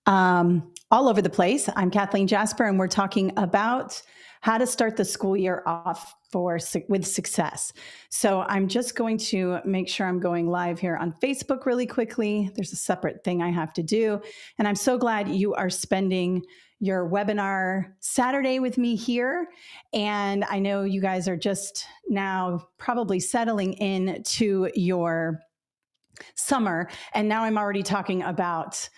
all over the place. I'm Kathleen Jasper, and we're talking about how to start the school year off with success. So I'm just going to make sure I'm going live here on Facebook really quickly. There's a separate thing I have to do. And I'm so glad you are spending your webinar Saturday with me here. And I know you guys are just now probably settling into your summer. And now I'm already talking about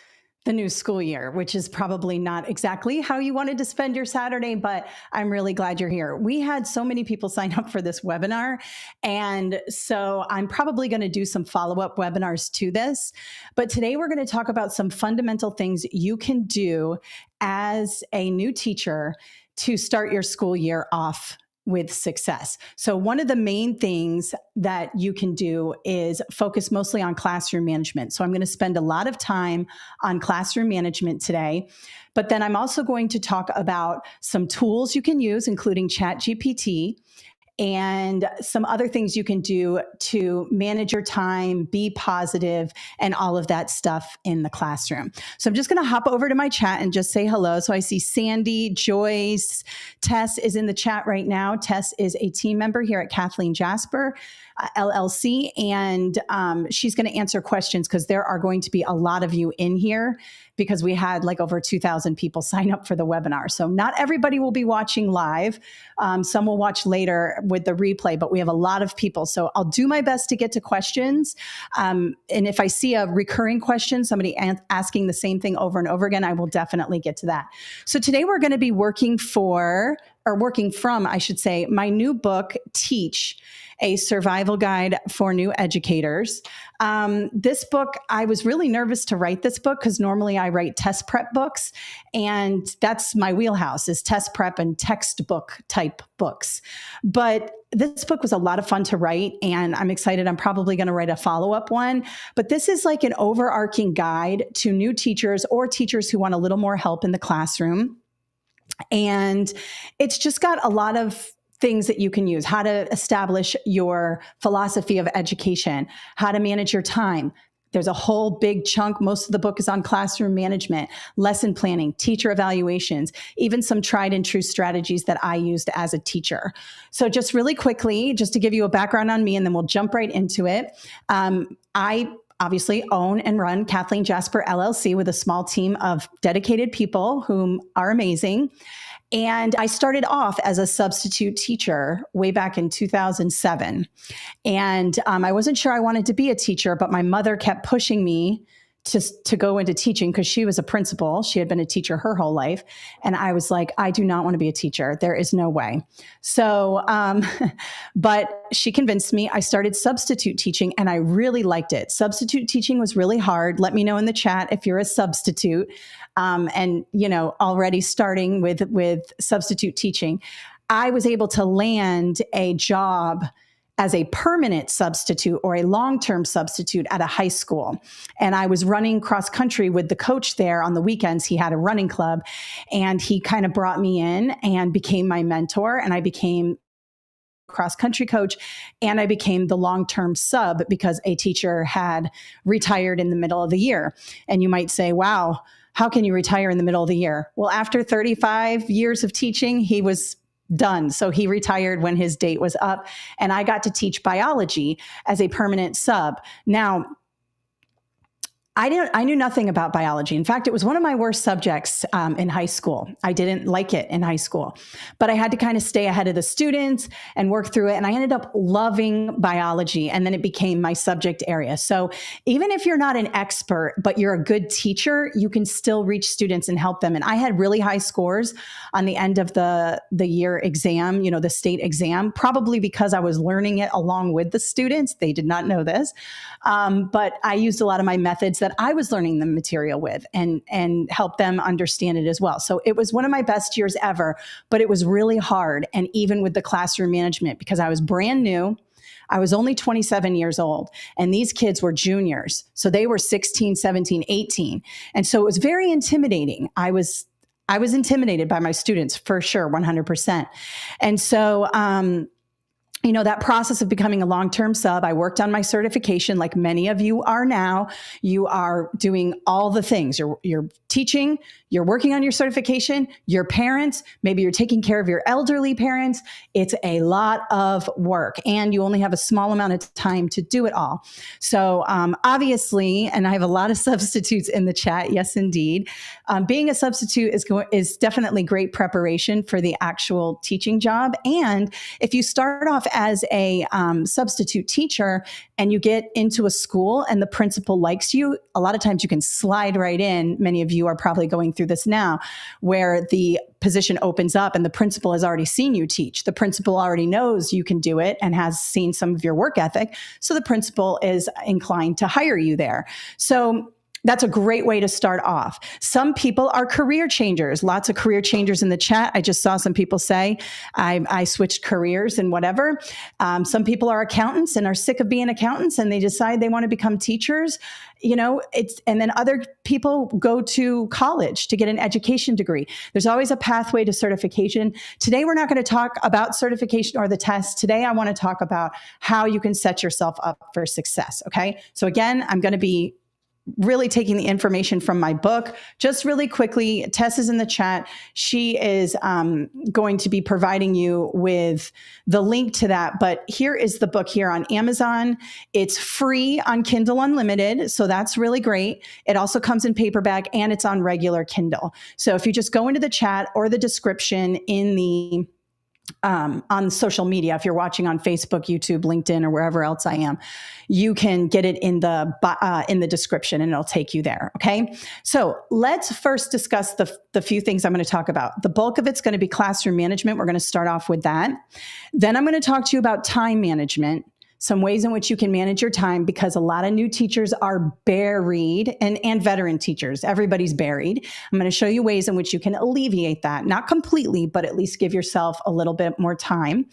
the new school year, which is probably not exactly how you wanted to spend your Saturday, but I'm really glad you're here. We had so many people sign up for this webinar. And so I'm probably going to do some follow-up webinars to this. But today we're going to talk about some fundamental things you can do as a new teacher to start your school year off with success. So one of the main things that you can do is focus mostly on classroom management. So I'm going to spend a lot of time on classroom management today, but then I'm also going to talk about some tools you can use, including ChatGPT, and some other things you can do to manage your time, be positive, and all of that stuff in the classroom. So I'm just going to hop over to my chat and just say hello. So I see Sandy, Joyce, Tess is in the chat right now. Tess is a team member here at Kathleen Jasper, LLC, and she's going to answer questions because there are going to be a lot of you in here because we had like over 2,000 people sign up for the webinar. So not everybody will be watching live. Some will watch later with the replay, but we have a lot of people. So I'll do my best to get to questions. And if I see a recurring question, somebody asking the same thing over and over again, I will definitely get to that. So today we're going to be working from, I should say, my new book, Teach, a survival guide for new educators. This book, I was really nervous to write this book because normally I write test prep books, and that's my wheelhouse is test prep and textbook type books. But this book was a lot of fun to write, and I'm excited. I'm probably going to write a follow-up one. But this is like an overarching guide to new teachers or teachers who want a little more help in the classroom. And it's just got a lot of things that you can use, how to establish your philosophy of education, how to manage your time. There's a whole big chunk. Most of the book is on classroom management, lesson planning, teacher evaluations, even some tried and true strategies that I used as a teacher. So just really quickly, just to give you a background on me, and then we'll jump right into it. I obviously own and run Kathleen Jasper LLC with a small team of dedicated people whom are amazing. And I started off as a substitute teacher way back in 2007. And I wasn't sure I wanted to be a teacher, but my mother kept pushing me to go into teaching because she was a principal. She had been a teacher her whole life. And I was like, I do not want to be a teacher. There is no way. So, but she convinced me. I started substitute teaching and I really liked it. Substitute teaching was really hard. Let me know in the chat if you're a substitute. And, already starting with substitute teaching, I was able to land a job as a permanent substitute or a long-term substitute at a high school. And I was running cross country with the coach there on the weekends. He had a running club and he kind of brought me in and became my mentor. And I became cross country coach and I became the long-term sub because a teacher had retired in the middle of the year. And you might say, wow, how can you retire in the middle of the year? Well, after 35 years of teaching, he was done. So he retired when his date was up, and I got to teach biology as a permanent sub. Now, I knew nothing about biology. In fact, it was one of my worst subjects in high school. I didn't like it in high school, but I had to kind of stay ahead of the students and work through it. And I ended up loving biology, and then it became my subject area. So even if you're not an expert, but you're a good teacher, you can still reach students and help them. And I had really high scores on the end of the year exam, the state exam, probably because I was learning it along with the students. They did not know this, but I used a lot of my methods that I was learning the material with and help them understand it as well. So it was one of my best years ever, but it was really hard. And even with the classroom management, because I was brand new, I was only 27 years old and these kids were juniors. So they were 16, 17, 18. And so it was very intimidating. I was intimidated by my students for sure, 100%. And so, that process of becoming a long-term sub, I worked on my certification like many of you are now. You are doing all the things. You're teaching, you're working on your certification, your parents, maybe you're taking care of your elderly parents. It's a lot of work and you only have a small amount of time to do it all. So obviously, and I have a lot of substitutes in the chat. Yes, indeed. Being a substitute is definitely great preparation for the actual teaching job. And if you start off as a substitute teacher and you get into a school and the principal likes you, a lot of times you can slide right in. Many of you are probably going through this now, where the position opens up and the principal has already seen you teach. The principal already knows you can do it and has seen some of your work ethic. So the principal is inclined to hire you there. So that's a great way to start off. Some people are career changers. Lots of career changers in the chat. I just saw some people say, I switched careers and whatever. Some people are accountants and are sick of being accountants and they decide they want to become teachers. And then other people go to college to get an education degree. There's always a pathway to certification. Today, we're not going to talk about certification or the test. Today, I want to talk about how you can set yourself up for success. Okay. So again, I'm going to be really taking the information from my book. Just really quickly, Tess is in the chat. She is going to be providing you with the link to that. But here is the book here on Amazon. It's free on Kindle Unlimited. So that's really great. It also comes in paperback and it's on regular Kindle. So if you just go into the chat or the description in the on social media, if you're watching on Facebook, YouTube, LinkedIn, or wherever else I am, you can get it in the description and it'll take you there. Okay. So let's first discuss the few things I'm going to talk about. The bulk of it's going to be classroom management. We're going to start off with that. Then I'm going to talk to you about time management, some ways in which you can manage your time, because a lot of new teachers are buried and veteran teachers. Everybody's buried. I'm going to show you ways in which you can alleviate that, not completely, but at least give yourself a little bit more time.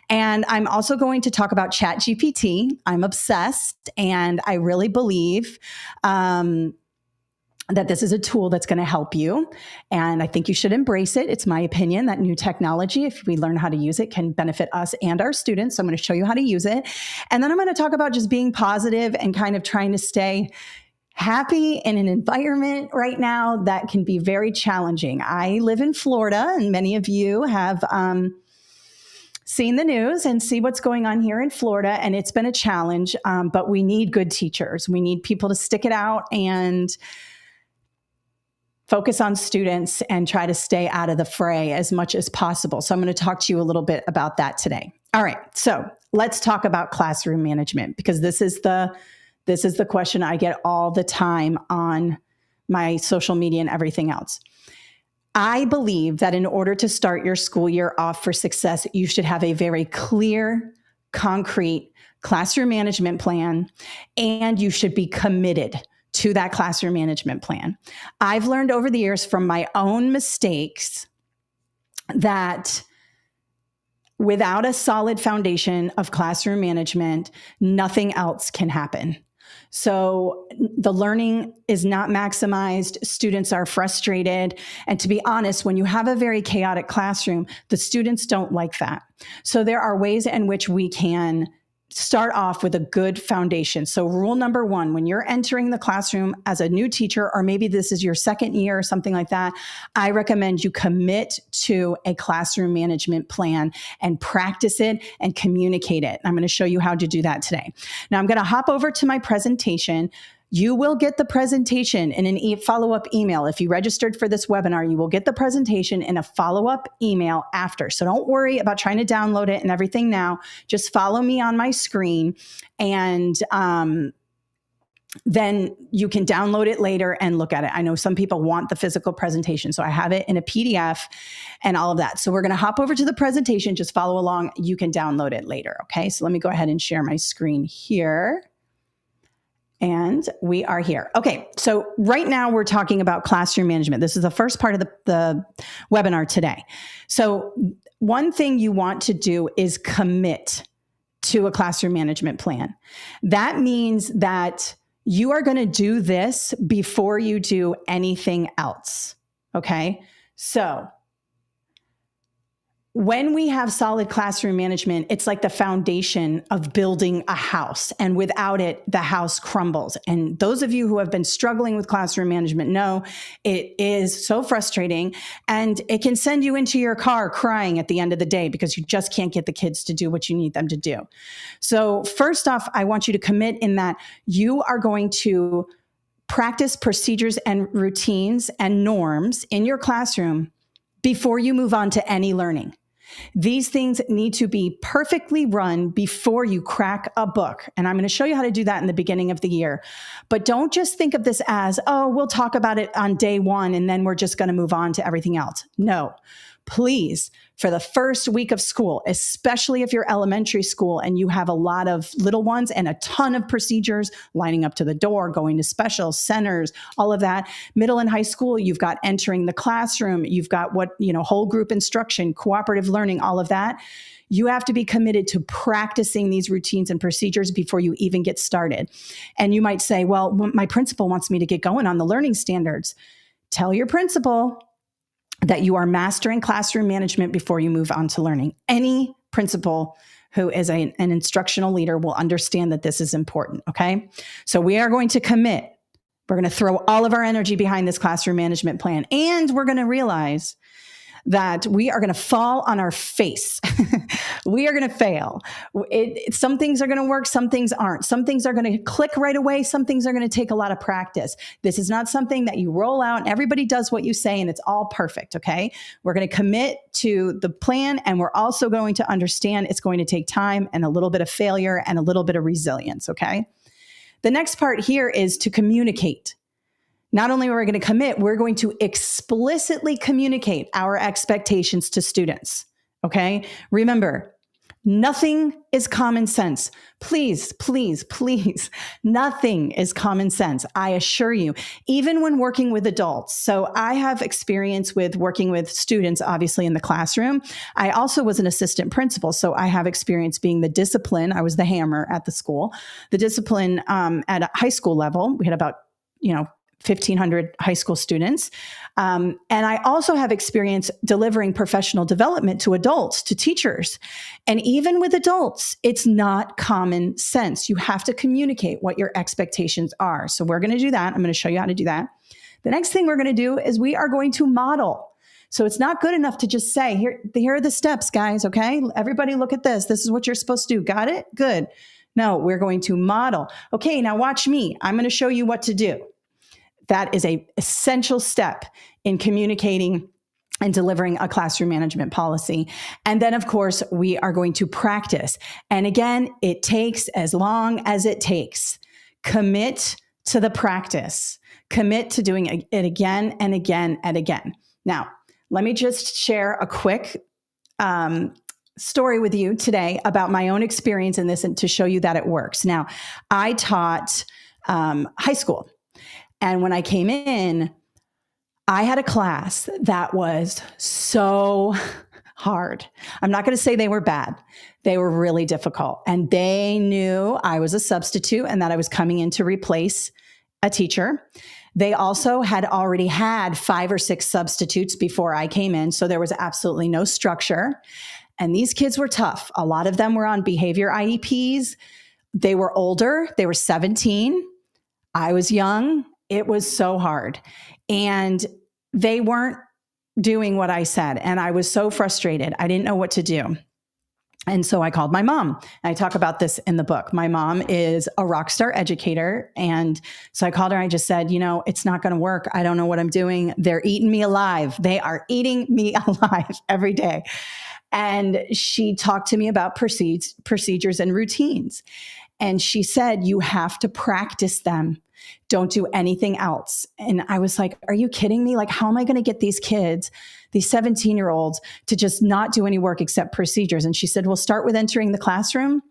And I'm also going to talk about ChatGPT. I'm obsessed and I really believe, that this is a tool that's going to help you. And I think you should embrace it. It's my opinion that new technology, if we learn how to use it, can benefit us and our students. So I'm going to show you how to use it. And then I'm going to talk about just being positive and kind of trying to stay happy in an environment right now that can be very challenging. I live in Florida, and many of you have seen the news and see what's going on here in Florida. And it's been a challenge, but we need good teachers. We need people to stick it out and focus on students and try to stay out of the fray as much as possible. So I'm going to talk to you a little bit about that today. All right. So let's talk about classroom management, because this is the question I get all the time on my social media and everything else. I believe that in order to start your school year off for success, you should have a very clear, concrete classroom management plan, and you should be committed to that classroom management plan. I've learned over the years from my own mistakes that without a solid foundation of classroom management, nothing else can happen. So the learning is not maximized. Students are frustrated. And to be honest, when you have a very chaotic classroom, the students don't like that. So there are ways in which we can start off with a good foundation. So rule number one, when you're entering the classroom as a new teacher, or maybe this is your second year or something like that, I recommend you commit to a classroom management plan and practice it and communicate it. I'm going to show you how to do that today. Now I'm going to hop over to my presentation. You will get the presentation in a follow-up email. If you registered for this webinar, you will get the presentation in a follow-up email after. So don't worry about trying to download it and everything now. Just follow me on my screen, and then you can download it later and look at it. I know some people want the physical presentation, so I have it in a PDF and all of that. So we're going to hop over to the presentation. Just follow along. You can download it later. Okay, so let me go ahead and share my screen here. And we are here. Okay, so right now we're talking about classroom management. This is the first part of the webinar today. So one thing you want to do is commit to a classroom management plan. That means that you are going to do this before you do anything else. Okay, so when we have solid classroom management, it's like the foundation of building a house. And without it, the house crumbles. And those of you who have been struggling with classroom management know it is so frustrating. And it can send you into your car crying at the end of the day because you just can't get the kids to do what you need them to do. So first off, I want you to commit in that you are going to practice procedures and routines and norms in your classroom before you move on to any learning. These things need to be perfectly run before you crack a book. And I'm going to show you how to do that in the beginning of the year. But don't just think of this as, oh, we'll talk about it on day one and then we're just going to move on to everything else. No, please, for the first week of school, especially if you're elementary school and you have a lot of little ones and a ton of procedures, lining up to the door, going to special centers, all of that. Middle and high school, you've got entering the classroom, you've got whole group instruction, cooperative learning, all of that. You have to be committed to practicing these routines and procedures before you even get started. And you might say, well, my principal wants me to get going on the learning standards. Tell your principal that you are mastering classroom management before you move on to learning. Any principal who is an instructional leader will understand that this is important, okay? So we are going to commit. We're going to throw all of our energy behind this classroom management plan, and we're going to realize that we are going to fall on our face. We are going to fail. Some things are going to work, some things aren't. Some things are going to click right away. Some things are going to take a lot of practice. This is not something that you roll out and everybody does what you say and it's all perfect, okay? We're going to commit to the plan, and we're also going to understand it's going to take time and a little bit of failure and a little bit of resilience, okay? The next part here is to communicate. Not only are we going to commit, we're going to explicitly communicate our expectations to students, okay? Remember, nothing is common sense. Please, please, please, nothing is common sense. I assure you, even when working with adults. So I have experience with working with students, obviously in the classroom. I also was an assistant principal. So I have experience being the discipline. I was the hammer at the school. The discipline at a high school level, we had about, 1,500 high school students. And I also have experience delivering professional development to adults, to teachers. And even with adults, it's not common sense. You have to communicate what your expectations are. So we're going to do that. I'm going to show you how to do that. The next thing we're going to do is we are going to model. So it's not good enough to just say, here are the steps, guys, okay? Everybody look at this. This is what you're supposed to do. Got it? Good. No, we're going to model. Okay, now watch me. I'm going to show you what to do. That is an essential step in communicating and delivering a classroom management policy. And then, of course, we are going to practice. And again, it takes as long as it takes. Commit to the practice. Commit to doing it again and again and again. Now, let me just share a quick story with you today about my own experience in this and to show you that it works. Now, I taught high school. And when I came in, I had a class that was so hard. I'm not going to say they were bad. They were really difficult. And they knew I was a substitute and that I was coming in to replace a teacher. They also had already had 5 or 6 substitutes before I came in. So there was absolutely no structure. And these kids were tough. A lot of them were on behavior IEPs. They were older. They were 17. I was young. It was so hard. And they weren't doing what I said. And I was so frustrated. I didn't know what to do. And so I called my mom. And I talk about this in the book. My mom is a rock star educator. And so I called her. I just said, it's not going to work. I don't know what I'm doing. They're eating me alive. They are eating me alive every day. And she talked to me about procedures and routines. And she said, you have to practice them. Don't do anything else. And I was like, are you kidding me? Like, how am I going to get these kids, these 17-year-olds, to just not do any work except procedures? And she said, well, start with entering the classroom.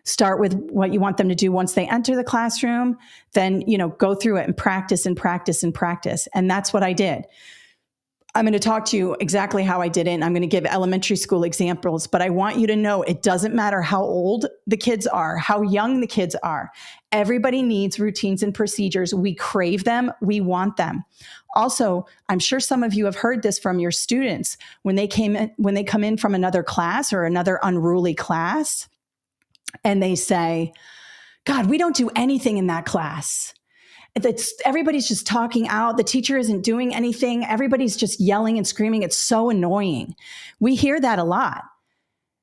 Start with what you want them to do once they enter the classroom. Then, go through it and practice and practice and practice. And that's what I did. I'm going to talk to you exactly how I did it. And I'm going to give elementary school examples, but I want you to know it doesn't matter how old the kids are, how young the kids are. Everybody needs routines and procedures. We crave them. We want them. also, I'm sure some of you have heard this from your students when they come in from another class or another unruly class, and they say, God, we don't do anything in that class. Everybody's just talking out. The teacher isn't doing anything. Everybody's just yelling and screaming. It's so annoying. We hear that a lot.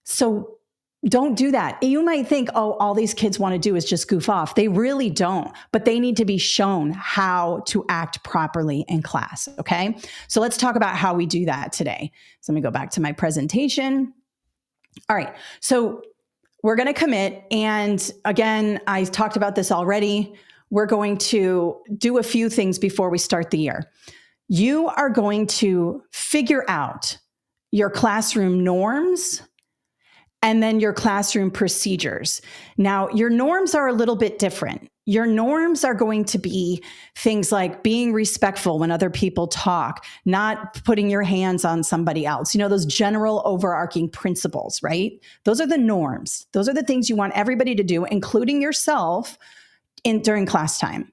So don't do that. You might think, oh, all these kids want to do is just goof off. They really don't, but they need to be shown how to act properly in class. Okay. So let's talk about how we do that today. So let me go back to my presentation. All right. So we're going to commit. And again, I talked about this already. We're going to do a few things before we start the year. You are going to figure out your classroom norms and then your classroom procedures. Now, your norms are a little bit different. Your norms are going to be things like being respectful when other people talk, not putting your hands on somebody else. You know, those general overarching principles, right? Those are the norms. Those are the things you want everybody to do, including yourself, during class time.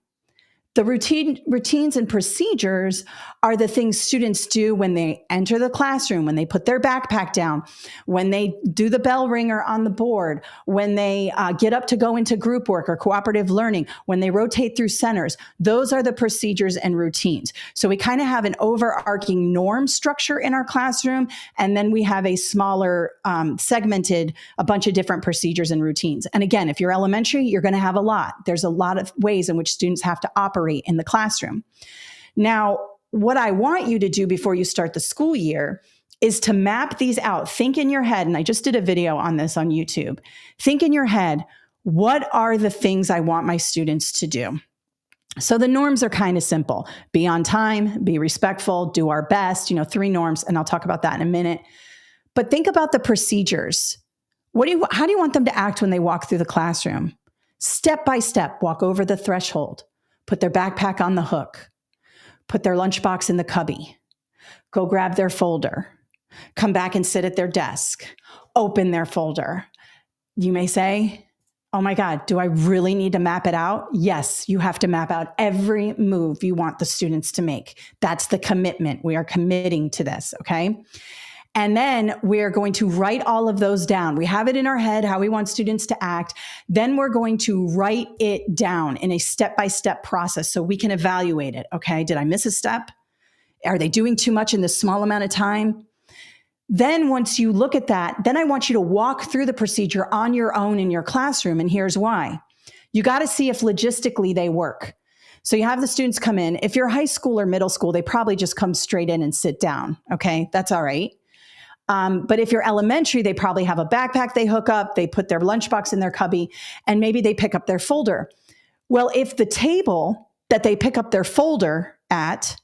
The routines and procedures are the things students do when they enter the classroom, when they put their backpack down, when they do the bell ringer on the board, when they get up to go into group work or cooperative learning, when they rotate through centers. Those are the procedures and routines. So we kind of have an overarching norm structure in our classroom, and then we have a smaller segmented, a bunch of different procedures and routines. And again, if you're elementary, you're going to have a lot. There's a lot of ways in which students have to operate in the classroom. Now, what I want you to do before you start the school year is to map these out. Think in your head, and I just did a video on this on YouTube. Think in your head, what are the things I want my students to do? So the norms are kind of simple. Be on time, be respectful, do our best, 3 norms, and I'll talk about that in a minute. But think about the procedures. How do you want them to act when they walk through the classroom? Step by step, walk over the threshold. Put their backpack on the hook, put their lunchbox in the cubby, go grab their folder, come back and sit at their desk, open their folder. You may say, oh my God, do I really need to map it out? Yes, you have to map out every move you want the students to make. That's the commitment. We are committing to this, okay? And then we're going to write all of those down. We have it in our head, how we want students to act. Then we're going to write it down in a step-by-step process so we can evaluate it. Okay, did I miss a step? Are they doing too much in this small amount of time? Then once you look at that, then I want you to walk through the procedure on your own in your classroom. And here's why. You got to see if logistically they work. So you have the students come in. If you're high school or middle school, they probably just come straight in and sit down. Okay, that's all right. But if you're elementary, they probably have a backpack they hook up, they put their lunchbox in their cubby, and maybe they pick up their folder. Well, if the table that they pick up their folder at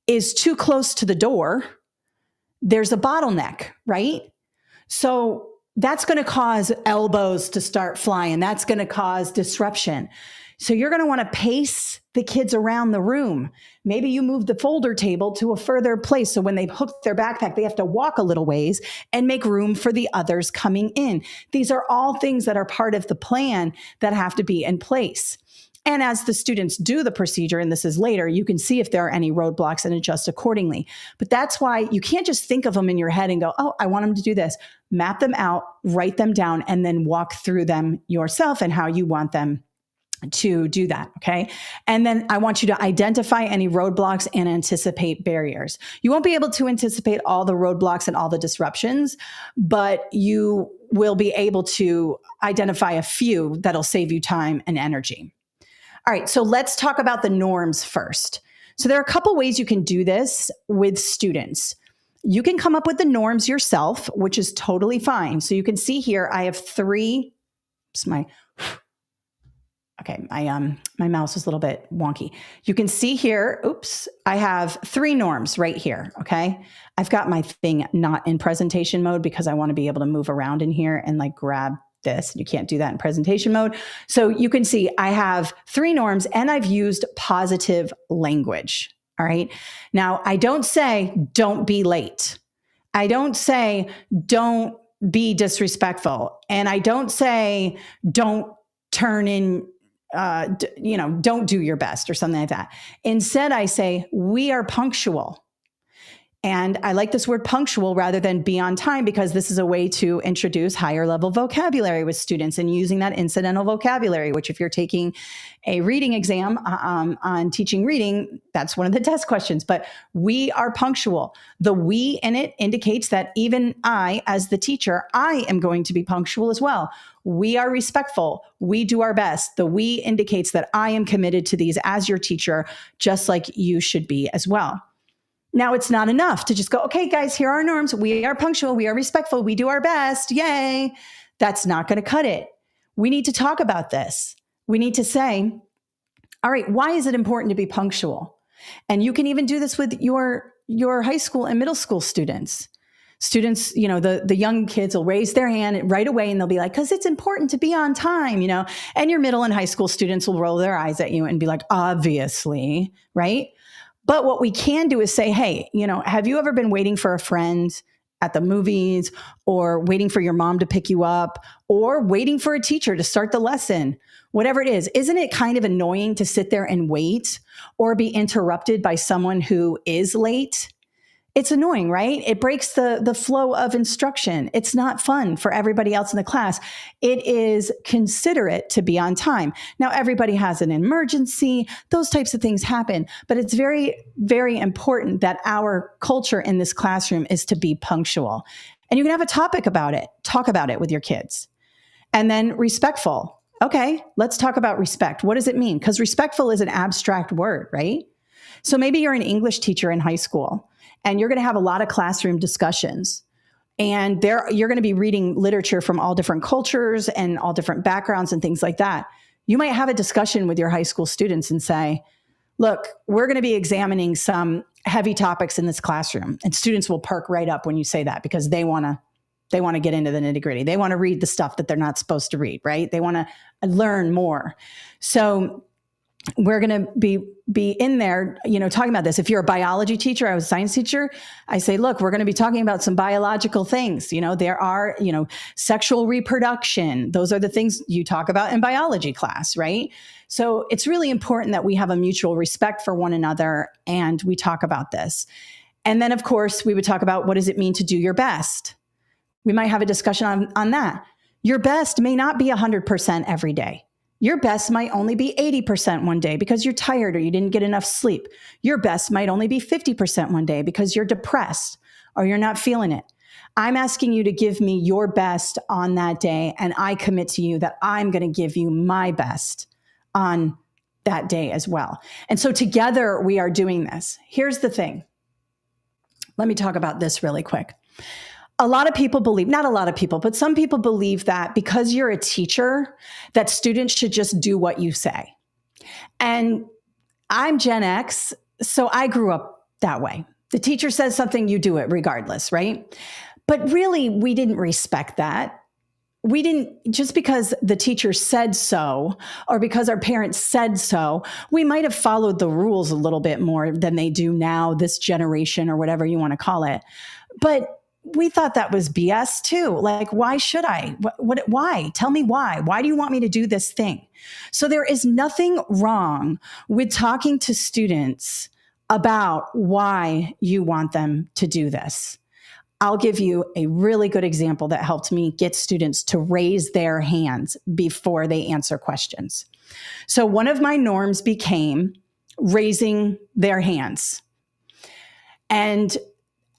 is too close to the door, there's a bottleneck, right? So that's going to cause elbows to start flying. That's going to cause disruption. So you're going to want to pace the kids around the room. Maybe you move the folder table to a further place. So when they hook their backpack, they have to walk a little ways and make room for the others coming in. These are all things that are part of the plan that have to be in place. And as the students do the procedure, and this is later, you can see if there are any roadblocks and adjust accordingly. But that's why you can't just think of them in your head and go, oh, I want them to do this. Map them out, write them down, and then walk through them yourself and how you want them to do that, okay? And then I want you to identify any roadblocks and anticipate barriers. You won't be able to anticipate all the roadblocks and all the disruptions, but you will be able to identify a few that'll save you time and energy. All right, so let's talk about the norms first. So there are a couple ways you can do this with students. You can come up with the norms yourself, which is totally fine. So you can see here, I have 3, my mouse is a little bit wonky. You can see here, I have 3 norms right here, okay? I've got my thing not in presentation mode because I want to be able to move around in here and like grab this. You can't do that in presentation mode. So you can see I have 3 norms and I've used positive language, all right? Now, I don't say don't be late. I don't say don't be disrespectful. And I don't say don't turn in don't do your best or something like that. Instead, I say, we are punctual. And I like this word punctual rather than be on time, because this is a way to introduce higher level vocabulary with students and using that incidental vocabulary, which if you're taking a reading exam on teaching reading, that's one of the test questions. But we are punctual. The we in it indicates that even I, as the teacher, I am going to be punctual as well. We are respectful. We do our best. The we indicates that I am committed to these as your teacher, just like you should be as well. Now, it's not enough to just go, okay, guys, here are our norms. We are punctual. We are respectful. We do our best. Yay. That's not going to cut it. We need to talk about this. We need to say, all right, why is it important to be punctual? And you can even do this with your high school and middle school students. Students, the young kids will raise their hand right away and they'll be like, because it's important to be on time, and your middle and high school students will roll their eyes at you and be like, obviously, right? But what we can do is say, hey, have you ever been waiting for a friend at the movies, or waiting for your mom to pick you up, or waiting for a teacher to start the lesson? Whatever it is, isn't it kind of annoying to sit there and wait or be interrupted by someone who is late? It's annoying, right? It breaks the flow of instruction. It's not fun for everybody else in the class. It is considerate to be on time. Now, everybody has an emergency. Those types of things happen. But it's very, very important that our culture in this classroom is to be punctual. And you can have a topic about it. Talk about it with your kids. And then respectful. Okay, let's talk about respect. What does it mean? Because respectful is an abstract word, right? So maybe you're an English teacher in high school, and you're going to have a lot of classroom discussions. And you're going to be reading literature from all different cultures and all different backgrounds and things like that. You might have a discussion with your high school students and say, look, we're going to be examining some heavy topics in this classroom. And students will perk right up when you say that, because they want to get into the nitty gritty. They want to read the stuff that they're not supposed to read, right? They want to learn more. So we're going to be in there, talking about this. If you're a biology teacher, I was a science teacher, I say, look, we're going to be talking about some biological things. There are, sexual reproduction. Those are the things you talk about in biology class, right? So it's really important that we have a mutual respect for one another and we talk about this. And then, of course, we would talk about, what does it mean to do your best? We might have a discussion on that. Your best may not be 100% every day. Your best might only be 80% one day because you're tired or you didn't get enough sleep. Your best might only be 50% one day because you're depressed or you're not feeling it. I'm asking you to give me your best on that day, and I commit to you that I'm going to give you my best on that day as well. And so together we are doing this. Here's the thing. Let me talk about this really quick. A lot of people believe, not a lot of people, but some people believe that because you're a teacher, that students should just do what you say. And I'm Gen X, so I grew up that way. The teacher says something, you do it regardless, right? But really, we didn't respect that. We didn't, just because the teacher said so, or because our parents said so, we might have followed the rules a little bit more than they do now, this generation, or whatever you want to call it. But we thought that was BS too. Like, why should I? Why? Tell me why. Why do you want me to do this thing? So there is nothing wrong with talking to students about why you want them to do this. I'll give you a really good example that helped me get students to raise their hands before they answer questions. So one of my norms became raising their hands. And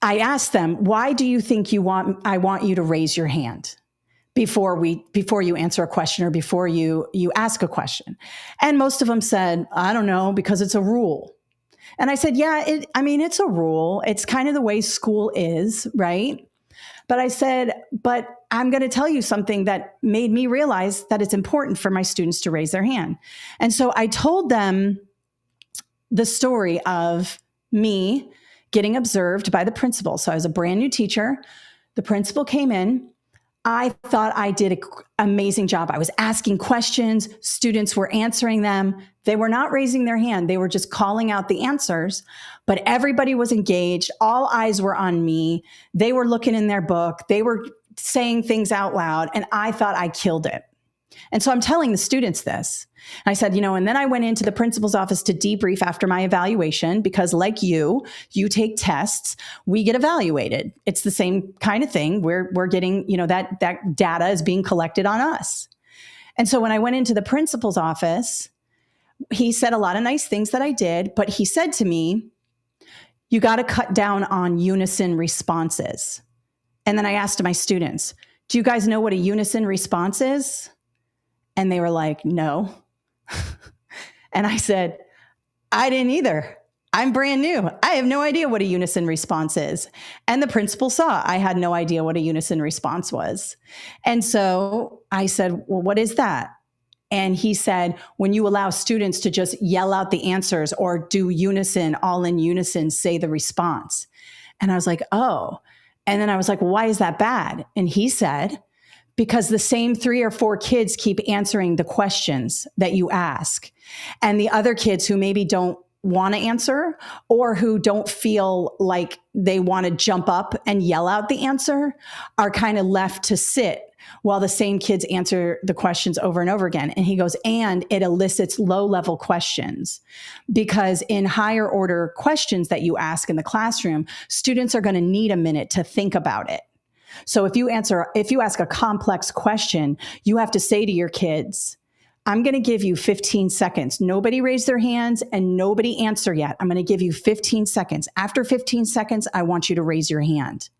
I asked them, why do you think I want you to raise your hand before you answer a question or before you ask a question? And most of them said, I don't know, because it's a rule. And I said, yeah, it's a rule. It's kind of the way school is, right? But I said, but I'm going to tell you something that made me realize that it's important for my students to raise their hand. And so I told them the story of me getting observed by the principal. So I was a brand new teacher. The principal came in. I thought I did an amazing job. I was asking questions. Students were answering them. They were not raising their hand. They were just calling out the answers, but everybody was engaged. All eyes were on me. They were looking in their book. They were saying things out loud, and I thought I killed it. And so I'm telling the students this. I said, and then I went into the principal's office to debrief after my evaluation because like you take tests, we get evaluated. It's the same kind of thing. We're getting, that data is being collected on us. And so when I went into the principal's office, he said a lot of nice things that I did, but he said to me, you got to cut down on unison responses. And then I asked my students, do you guys know what a unison response is? And they were like, no. And I said, I didn't either. I'm brand new. I have no idea what a unison response is. And the principal saw I had no idea what a unison response was. And so I said, well, what is that? And he said, when you allow students to just yell out the answers or do unison, all in unison, say the response. And I was like, oh. And then I was like, well, why is that bad? And he said, because the same 3 or 4 kids keep answering the questions that you ask. And the other kids who maybe don't want to answer or who don't feel like they want to jump up and yell out the answer are kind of left to sit while the same kids answer the questions over and over again. And he goes, and it elicits low-level questions because in higher order questions that you ask in the classroom, students are going to need a minute to think about it. So if you ask a complex question, you have to say to your kids, I'm going to give you 15 seconds. Nobody raise their hands and nobody answer yet. I'm going to give you 15 seconds. After 15 seconds, I want you to raise your hand.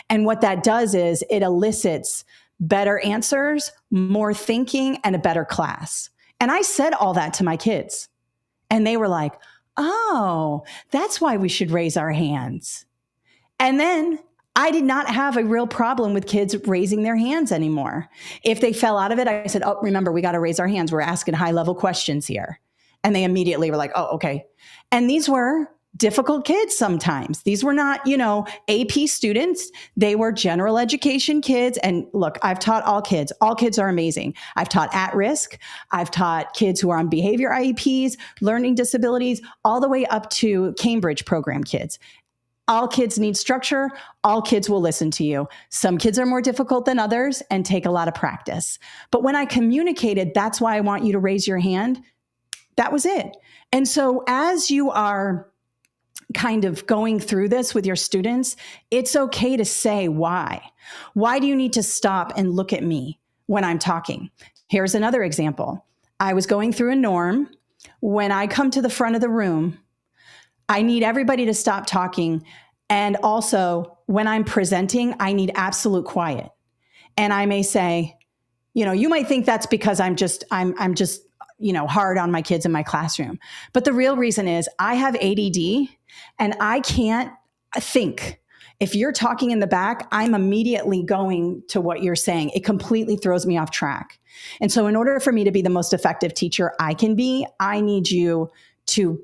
And what that does is it elicits better answers, more thinking, and a better class. And I said all that to my kids. And they were like, oh, that's why we should raise our hands. And then I did not have a real problem with kids raising their hands anymore. If they fell out of it, I said, oh, remember, we got to raise our hands. We're asking high-level questions here. And they immediately were like, oh, okay. And these were difficult kids sometimes. These were not, AP students. They were general education kids. And look, I've taught all kids. All kids are amazing. I've taught at risk. I've taught kids who are on behavior IEPs, learning disabilities, all the way up to Cambridge program kids. All kids need structure. All kids will listen to you. Some kids are more difficult than others and take a lot of practice. But when I communicated, that's why I want you to raise your hand, that was it. And so as you are kind of going through this with your students, it's okay to say why. Why do you need to stop and look at me when I'm talking? Here's another example. I was going through a norm. When I come to the front of the room, I need everybody to stop talking. And also, when I'm presenting, I need absolute quiet. And I may say, you might think that's because I'm just hard on my kids in my classroom. But the real reason is I have ADD and I can't think. If you're talking in the back, I'm immediately going to what you're saying. It completely throws me off track. And so in order for me to be the most effective teacher I can be, I need you to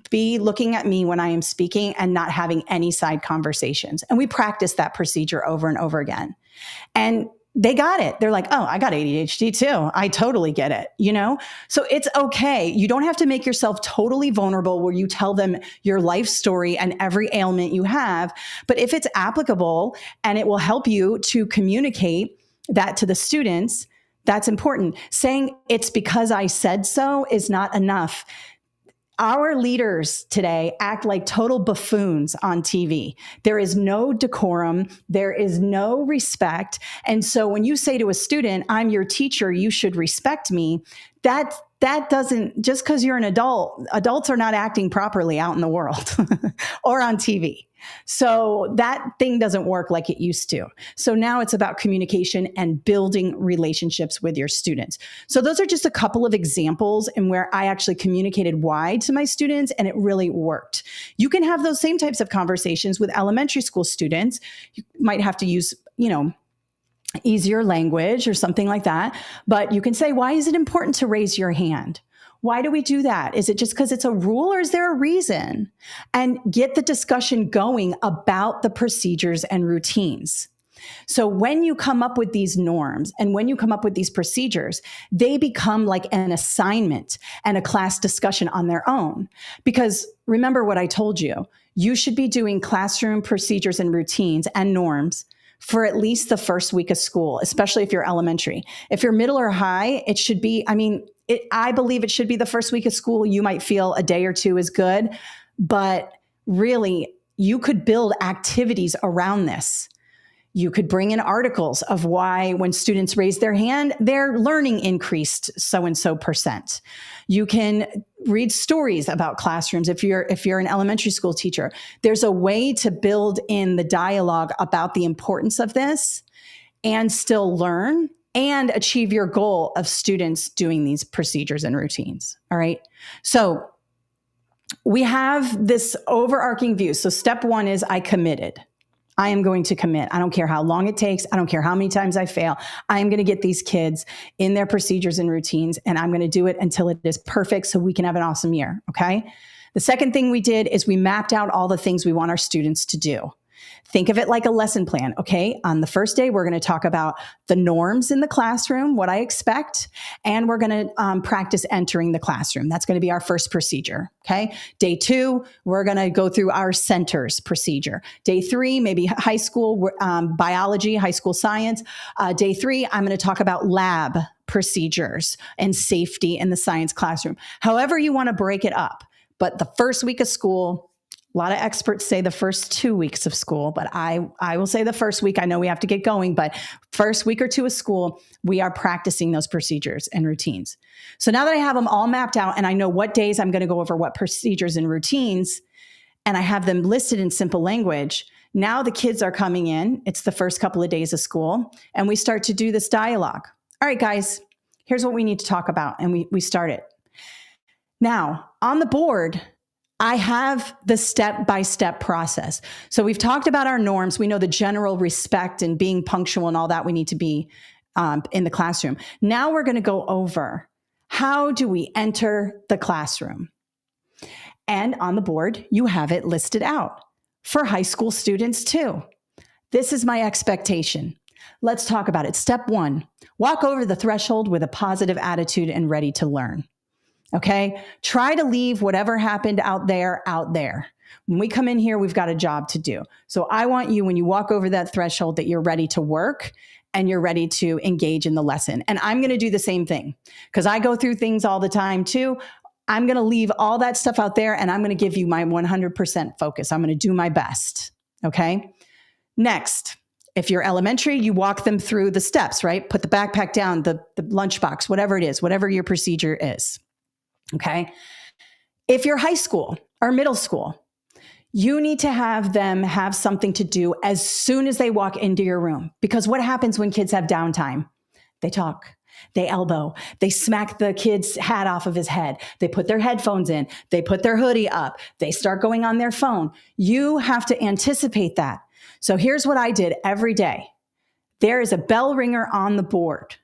be looking at me when I am speaking and not having any side conversations. And we practice that procedure over and over again. And they got it. They're like, oh, I got ADHD too. I totally get it, So it's okay. You don't have to make yourself totally vulnerable where you tell them your life story and every ailment you have. But if it's applicable and it will help you to communicate that to the students, that's important. Saying it's because I said so is not enough. Our leaders today act like total buffoons on TV. There is no decorum. There is no respect. And so when you say to a student, I'm your teacher, you should respect me, that doesn't, just because you're an adult, adults are not acting properly out in the world or on TV. So that thing doesn't work like it used to. So now it's about communication and building relationships with your students. So those are just a couple of examples in where I actually communicated why to my students and it really worked. You can have those same types of conversations with elementary school students. You might have to use, easier language or something like that. But you can say, why is it important to raise your hand? Why do we do that? Is it just because it's a rule or is there a reason? And get the discussion going about the procedures and routines. So when you come up with these norms and when you come up with these procedures, they become like an assignment and a class discussion on their own. Because remember what I told you, you should be doing classroom procedures and routines and norms for at least the first week of school, especially if you're elementary. If you're middle or high, it should be, I believe it should be the first week of school. You might feel a day or two is good, but really you could build activities around this. You could bring in articles of why when students raise their hand, their learning increased so-and-so percent. You can read stories about classrooms if you're an elementary school teacher. There's a way to build in the dialogue about the importance of this and still learn and achieve your goal of students doing these procedures and routines. All right. So we have this overarching view. So step one is I committed. I am going to commit. I don't care how long it takes. I don't care how many times I fail. I am going to get these kids in their procedures and routines, and I'm going to do it until it is perfect so we can have an awesome year. Okay. The second thing we did is we mapped out all the things we want our students to do. Think of it like a lesson plan. Okay. On the first day, we're going to talk about the norms in the classroom, what I expect, and we're going to practice entering the classroom. That's going to be our first procedure. Okay. Day 2, we're going to go through our centers procedure. Day 3, maybe high school biology, high school science. Day 3, I'm going to talk about lab procedures and safety in the science classroom. However you want to break it up. But the first week of school, a lot of experts say the first 2 weeks of school, but I will say the first week. I know we have to get going, but first week or two of school, we are practicing those procedures and routines. So now that I have them all mapped out and I know what days I'm going to go over what procedures and routines, and I have them listed in simple language, now the kids are coming in. It's the first couple of days of school, and we start to do this dialogue. All right, guys, here's what we need to talk about, and we start it. Now, on the board, I have the step-by-step process. So we've talked about our norms. We know the general respect and being punctual and all that we need to be in the classroom. Now we're going to go over how do we enter the classroom. And on the board, you have it listed out for high school students too. This is my expectation. Let's talk about it. Step 1, walk over the threshold with a positive attitude and ready to learn. Okay. Try to leave whatever happened out there. When we come in here, we've got a job to do. So I want you, when you walk over that threshold, that you're ready to work and you're ready to engage in the lesson. And I'm going to do the same thing because I go through things all the time too. I'm going to leave all that stuff out there and I'm going to give you my 100% focus. I'm going to do my best. Okay. Next, if you're elementary, you walk them through the steps, right? Put the backpack down, the lunchbox, whatever it is, whatever your procedure is. Okay. If you're high school or middle school, you need to have them have something to do as soon as they walk into your room. Because what happens when kids have downtime? They talk, they elbow, they smack the kid's hat off of his head. They put their headphones in, they put their hoodie up, they start going on their phone. You have to anticipate that. So here's what I did every day. There is a bell ringer on the board.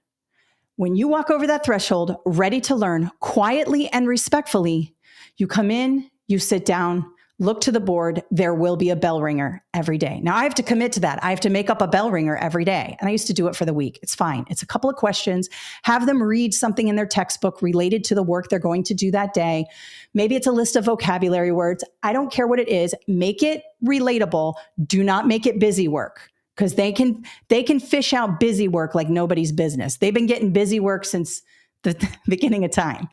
When you walk over that threshold, ready to learn, quietly and respectfully, you come in, you sit down, look to the board, there will be a bell ringer every day. Now I have to commit to that. I have to make up a bell ringer every day. And I used to do it for the week. It's fine. It's a couple of questions. Have them read something in their textbook related to the work they're going to do that day. Maybe it's a list of vocabulary words. I don't care what it is. Make it relatable. Do not make it busy work. Because they can fish out busy work like nobody's business. They've been getting busy work since the beginning of time.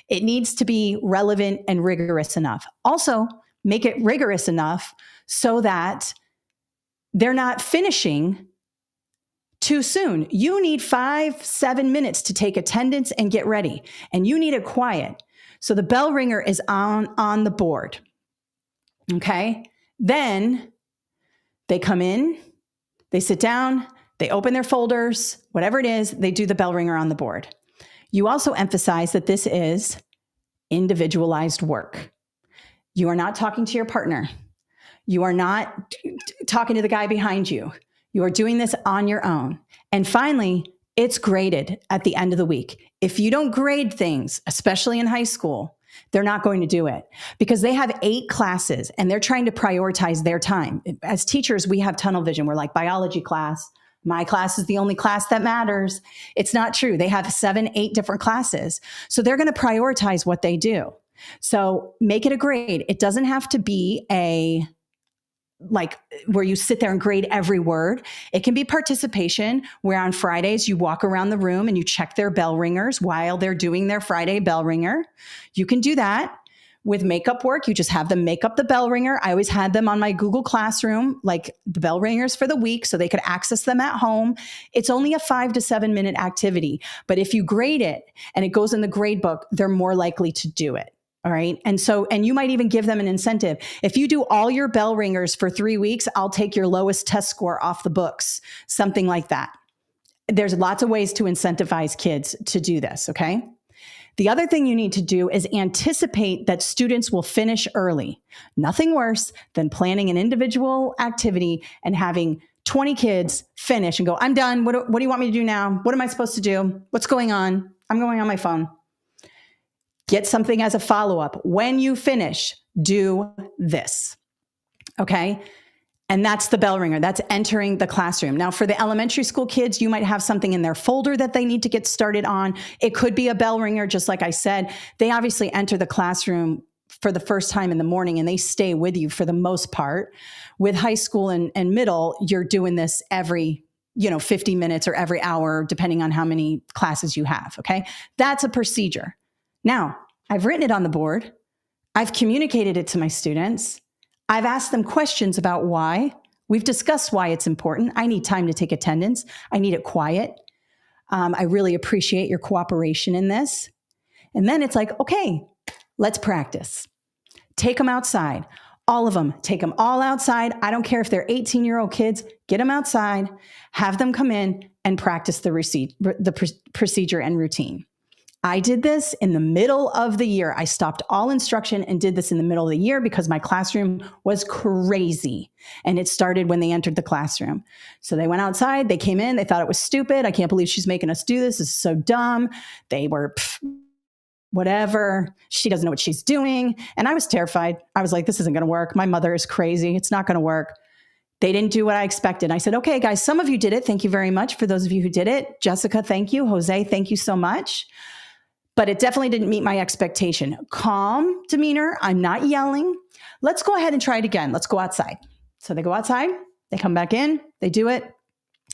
It needs to be relevant and rigorous enough. Also, make it rigorous enough so that they're not finishing too soon. You need 5-7 minutes to take attendance and get ready. And you need it quiet. So the bell ringer is on the board. Okay? Then they come in. They sit down, they open their folders, whatever it is, they do the bell ringer on the board. You also emphasize that this is individualized work. You are not talking to your partner. You are not talking to the guy behind you. You are doing this on your own. And finally, it's graded at the end of the week. If you don't grade things, especially in high school, they're not going to do it because they have 8 classes and they're trying to prioritize their time. As teachers, we have tunnel vision. We're like, biology class, my class is the only class that matters. It's not true. They have 7-8 different classes. So they're going to prioritize what they do. So make it a grade. It doesn't have to be a like where you sit there and grade every word. It can be participation, where on Fridays you walk around the room and you check their bell ringers while they're doing their Friday bell ringer. You can do that. With makeup work, you just have them make up the bell ringer. I always had them on my Google Classroom, like the bell ringers for the week, so they could access them at home. It's only a 5 to 7 minute activity, but if you grade it and it goes in the grade book, they're more likely to do it. All right. And you might even give them an incentive. If you do all your bell ringers for 3 weeks, I'll take your lowest test score off the books, something like that. There's lots of ways to incentivize kids to do this. Okay. The other thing you need to do is anticipate that students will finish early. Nothing worse than planning an individual activity and having 20 kids finish and go, I'm done. What do you want me to do now? What am I supposed to do? What's going on? I'm going on my phone. Get something as a follow-up. When you finish, do this. Okay? And that's the bell ringer. That's entering the classroom. Now, for the elementary school kids, you might have something in their folder that they need to get started on. It could be a bell ringer, just like I said. They obviously enter the classroom for the first time in the morning and they stay with you for the most part. With high school and middle, you're doing this every 50 minutes or every hour, depending on how many classes you have, okay? That's a procedure. Now, I've written it on the board. I've communicated it to my students. I've asked them questions about why. We've discussed why it's important. I need time to take attendance. I need it quiet. I really appreciate your cooperation in this. And then it's like, okay, let's practice. Take them outside. All of them. Take them all outside. I don't care if they're 18-year-old kids. Get them outside. Have them come in and practice the procedure and routine. I did this in the middle of the year. I stopped all instruction and did this in the middle of the year because my classroom was crazy. And it started when they entered the classroom. So they went outside, they came in, they thought it was stupid. I can't believe she's making us do this. This is so dumb. They were, whatever. She doesn't know what she's doing. And I was terrified. I was like, this isn't going to work. My mother is crazy. It's not going to work. They didn't do what I expected. I said, okay, guys, some of you did it. Thank you very much for those of you who did it. Jessica, thank you. Jose, thank you so much. But it definitely didn't meet my expectation. Calm demeanor. I'm not yelling. Let's go ahead and try it again. Let's go outside. So they go outside. They come back in. They do it.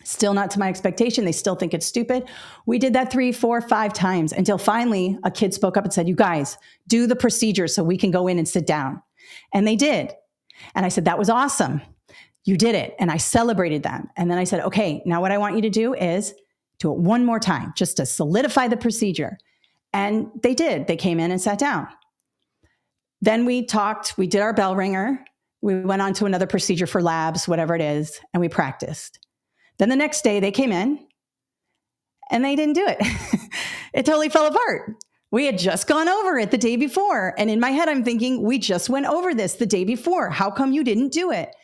Still not to my expectation. They still think it's stupid. We did that 3, 4, 5 times until finally a kid spoke up and said, you guys, do the procedure so we can go in and sit down. And they did. And I said, that was awesome. You did it. And I celebrated them. And then I said, okay, now what I want you to do is do it one more time just to solidify the procedure. And they did. They came in and sat down. Then we talked. We did our bell ringer. We went on to another procedure for labs, whatever it is, and we practiced. Then the next day they came in and they didn't do it. It totally fell apart. We had just gone over it the day before. And in my head, I'm thinking, we just went over this the day before. How come you didn't do it?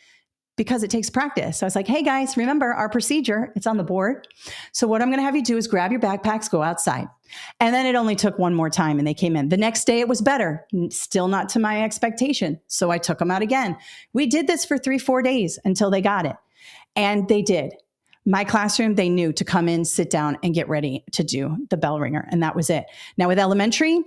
Because it takes practice. So I was like, hey guys, remember our procedure, it's on the board. So what I'm going to have you do is grab your backpacks, go outside. And then it only took one more time and they came in. The next day it was better, still not to my expectation. So I took them out again. We did this for 3, 4 days until they got it. And they did. My classroom, they knew to come in, sit down and get ready to do the bell ringer. And that was it. Now with elementary,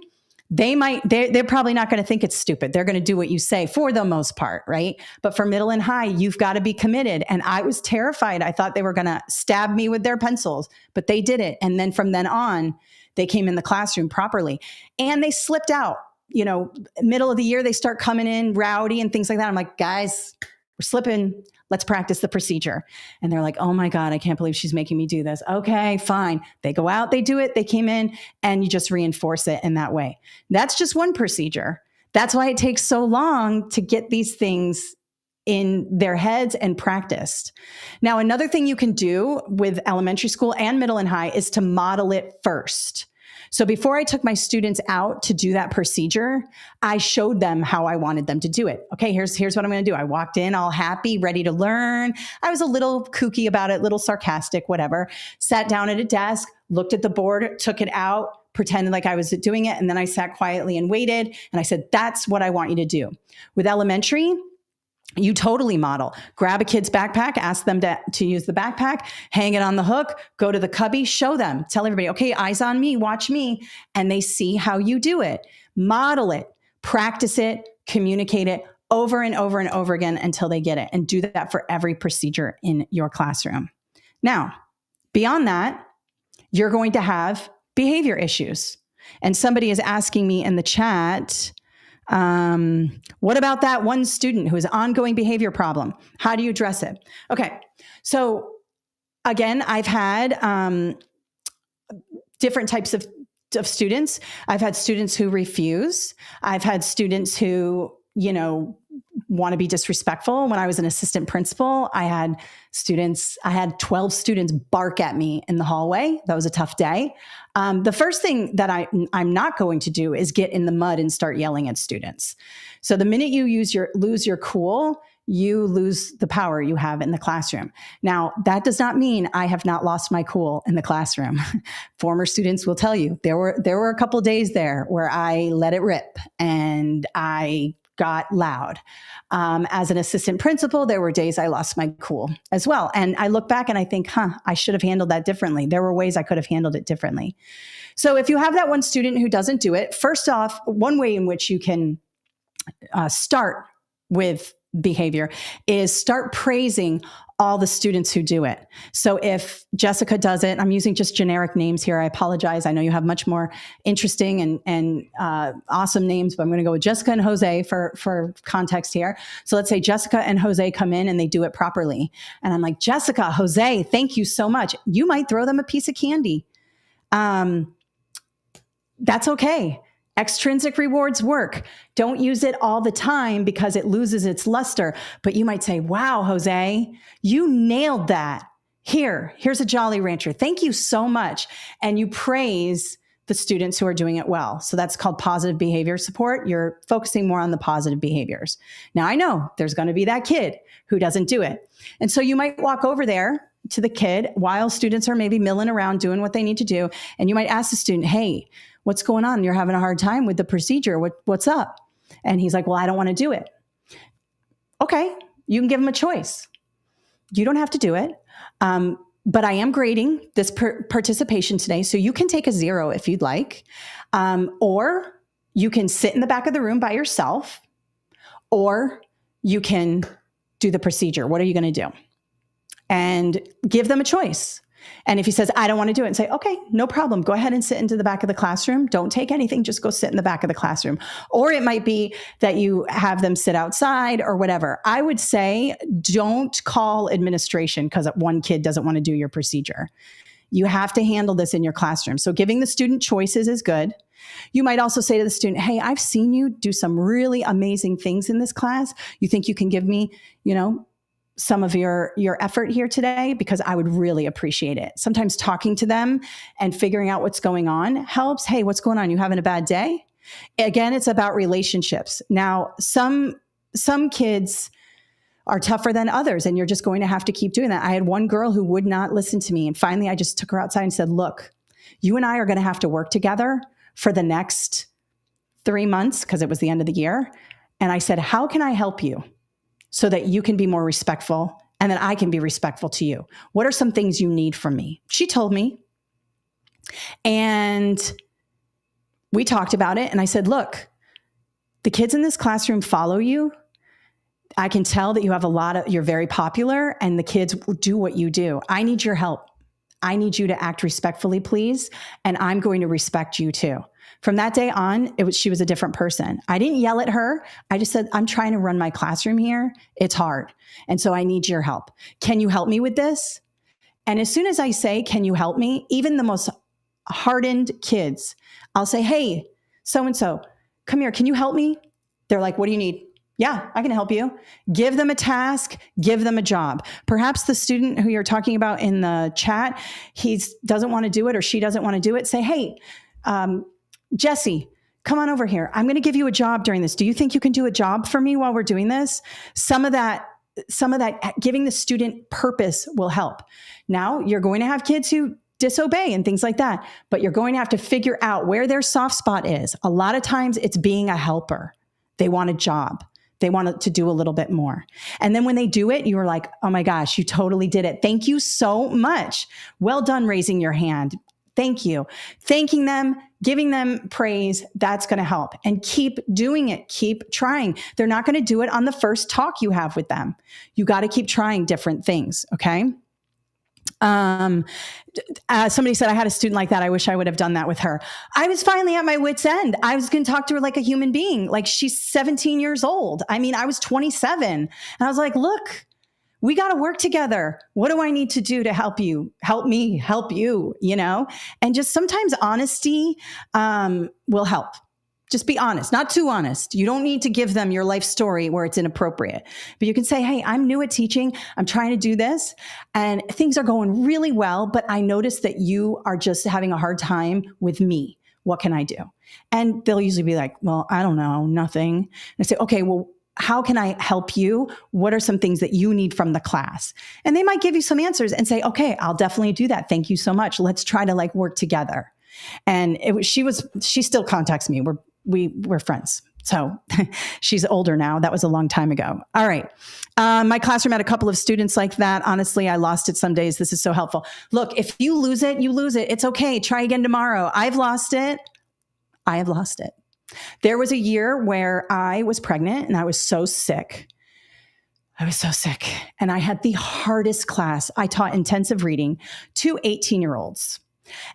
they're probably not going to think it's stupid. They're going to do what you say for the most part, right? But for middle and high, you've got to be committed. And I was terrified. I thought they were going to stab me with their pencils, but they did it. And then from then on, they came in the classroom properly and they slipped out. Middle of the year, they start coming in rowdy and things like that. I'm like, guys, we're slipping. Let's practice the procedure. And they're like, oh my God, I can't believe she's making me do this. Okay, fine. They go out, they do it, they came in, and you just reinforce it in that way. That's just one procedure. That's why it takes so long to get these things in their heads and practiced. Now, another thing you can do with elementary school and middle and high is to model it first. So before I took my students out to do that procedure, I showed them how I wanted them to do it. Okay, here's what I'm going to do. I walked in all happy, ready to learn. I was a little kooky about it, a little sarcastic, whatever. Sat down at a desk, looked at the board, took it out, pretended like I was doing it. And then I sat quietly and waited. And I said, that's what I want you to do. With elementary, you totally model. Grab a kid's backpack, ask them to use the backpack, hang it on the hook, go to the cubby, show them, tell everybody, okay, eyes on me, watch me. And they see how you do it. Model it, practice it, communicate it over and over and over again until they get it, and do that for every procedure in your classroom. Now, beyond that, you're going to have behavior issues. And somebody is asking me in the chat, what about that one student who has an ongoing behavior problem? How do you address it? Okay. So again, I've had different types of students. I've had students who refuse. I've had students who, want to be disrespectful. When I was an assistant principal, I had 12 students bark at me in the hallway. That was a tough day. The first thing that I'm not going to do is get in the mud and start yelling at students. So the minute you lose your cool, you lose the power you have in the classroom. Now, that does not mean I have not lost my cool in the classroom. Former students will tell you there were a couple of days there where I let it rip and I got loud. As an assistant principal, there were days I lost my cool as well. And I look back and I think, I should have handled that differently. There were ways I could have handled it differently. So if you have that one student who doesn't do it, first off, one way in which you can start with behavior is start praising all the students who do it. So if Jessica does it, I'm using just generic names here. I apologize. I know you have much more interesting and awesome names, but I'm going to go with Jessica and Jose for context here. So let's say Jessica and Jose come in and they do it properly. And I'm like, Jessica, Jose, thank you so much. You might throw them a piece of candy. That's okay. Extrinsic rewards work. Don't use it all the time because it loses its luster. But you might say, wow, Jose, you nailed that. Here's a Jolly Rancher. Thank you so much. And you praise the students who are doing it well. So that's called positive behavior support. You're focusing more on the positive behaviors. Now, I know there's going to be that kid who doesn't do it. And so you might walk over there to the kid while students are maybe milling around doing what they need to do. And you might ask the student, hey, what's going on? You're having a hard time with the procedure. What's up? And he's like, well, I don't want to do it. Okay, you can give him a choice. You don't have to do it. But I am grading this participation today. So you can take a 0 if you'd like. Or you can sit in the back of the room by yourself. Or you can do the procedure. What are you going to do? And give them a choice. And if he says, I don't want to do it, and say, okay, no problem. Go ahead and sit into the back of the classroom. Don't take anything. Just go sit in the back of the classroom. Or it might be that you have them sit outside or whatever. I would say don't call administration because one kid doesn't want to do your procedure. You have to handle this in your classroom. So giving the student choices is good. You might also say to the student, hey, I've seen you do some really amazing things in this class. You think you can give me, some of your effort here today, because I would really appreciate it. Sometimes talking to them and figuring out what's going on helps. Hey, what's going on? You having a bad day? Again, it's about relationships. Now, some kids are tougher than others, and you're just going to have to keep doing that. I had one girl who would not listen to me. And finally, I just took her outside and said, look, you and I are going to have to work together for the next 3 months, because it was the end of the year. And I said, how can I help you so that you can be more respectful and that I can be respectful to you? What are some things you need from me? She told me. And we talked about it. And I said, look, the kids in this classroom follow you. I can tell that you have you're very popular, and the kids do what you do. I need your help. I need you to act respectfully, please. And I'm going to respect you too. From that day on, she was a different person. I didn't yell at her. I just said, I'm trying to run my classroom here. It's hard. And so I need your help. Can you help me with this? And as soon as I say, can you help me? Even the most hardened kids, I'll say, hey, so-and-so, come here. Can you help me? They're like, what do you need? Yeah, I can help you. Give them a task, give them a job. Perhaps the student who you're talking about in the chat, he doesn't want to do it or she doesn't want to do it. Say, hey, Jesse, come on over here. I'm going to give you a job during this. Do you think you can do a job for me while we're doing this? Some of that giving the student purpose will help. Now, you're going to have kids who disobey and things like that, but you're going to have to figure out where their soft spot is. A lot of times it's being a helper. They want a job. They want to do a little bit more. And then when they do it, you are like, oh my gosh, you totally did it. Thank you so much. Well done raising your hand. Thank you. Thanking them, giving them praise, that's going to help. And keep doing it. Keep trying. They're not going to do it on the first talk you have with them. You got to keep trying different things. Okay. Somebody said I had a student like that. I wish I would have done that with her. I was finally at my wit's end. I was going to talk to her like a human being. Like, she's 17 years old. I mean, I was 27 and I was like, look, we got to work together. What do I need to do to help you? Help me, help you, and just sometimes honesty will help. Just be honest, not too honest. You don't need to give them your life story where it's inappropriate, but you can say, hey, I'm new at teaching. I'm trying to do this and things are going really well, but I noticed that you are just having a hard time with me. What can I do? And they'll usually be like, well, I don't know, nothing. And I say, okay, well, how can I help you? What are some things that you need from the class? And they might give you some answers and say, okay, I'll definitely do that. Thank you so much. Let's try to work together. And she still contacts me. We're friends. So she's older now. That was a long time ago. All right. My classroom had a couple of students like that. Honestly, I lost it some days. This is so helpful. Look, if you lose it, you lose it. It's okay. Try again tomorrow. I've lost it. I have lost it. There was a year where I was pregnant and I was so sick. And I had the hardest class. I taught intensive reading to 18-year-olds.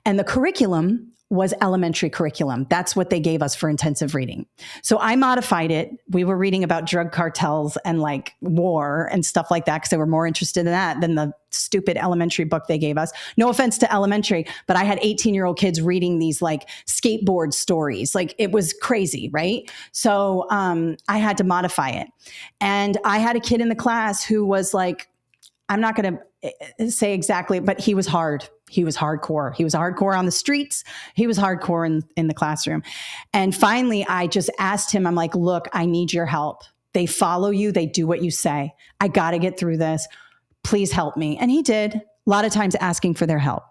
And the curriculum was elementary curriculum. That's what they gave us for intensive reading. So I modified it. We were reading about drug cartels and war and stuff like that because they were more interested in that than the stupid elementary book they gave us. No offense to elementary, but I had 18-year-old kids reading these skateboard stories. It was crazy, right? So I had to modify it. And I had a kid in the class who was I'm not going to say exactly, but he was hard. He was hardcore. He was hardcore on the streets. He was hardcore in the classroom. And finally, I just asked him, I'm like, look, I need your help. They follow you. They do what you say. I got to get through this. Please help me. And he did, a lot of times asking for their help.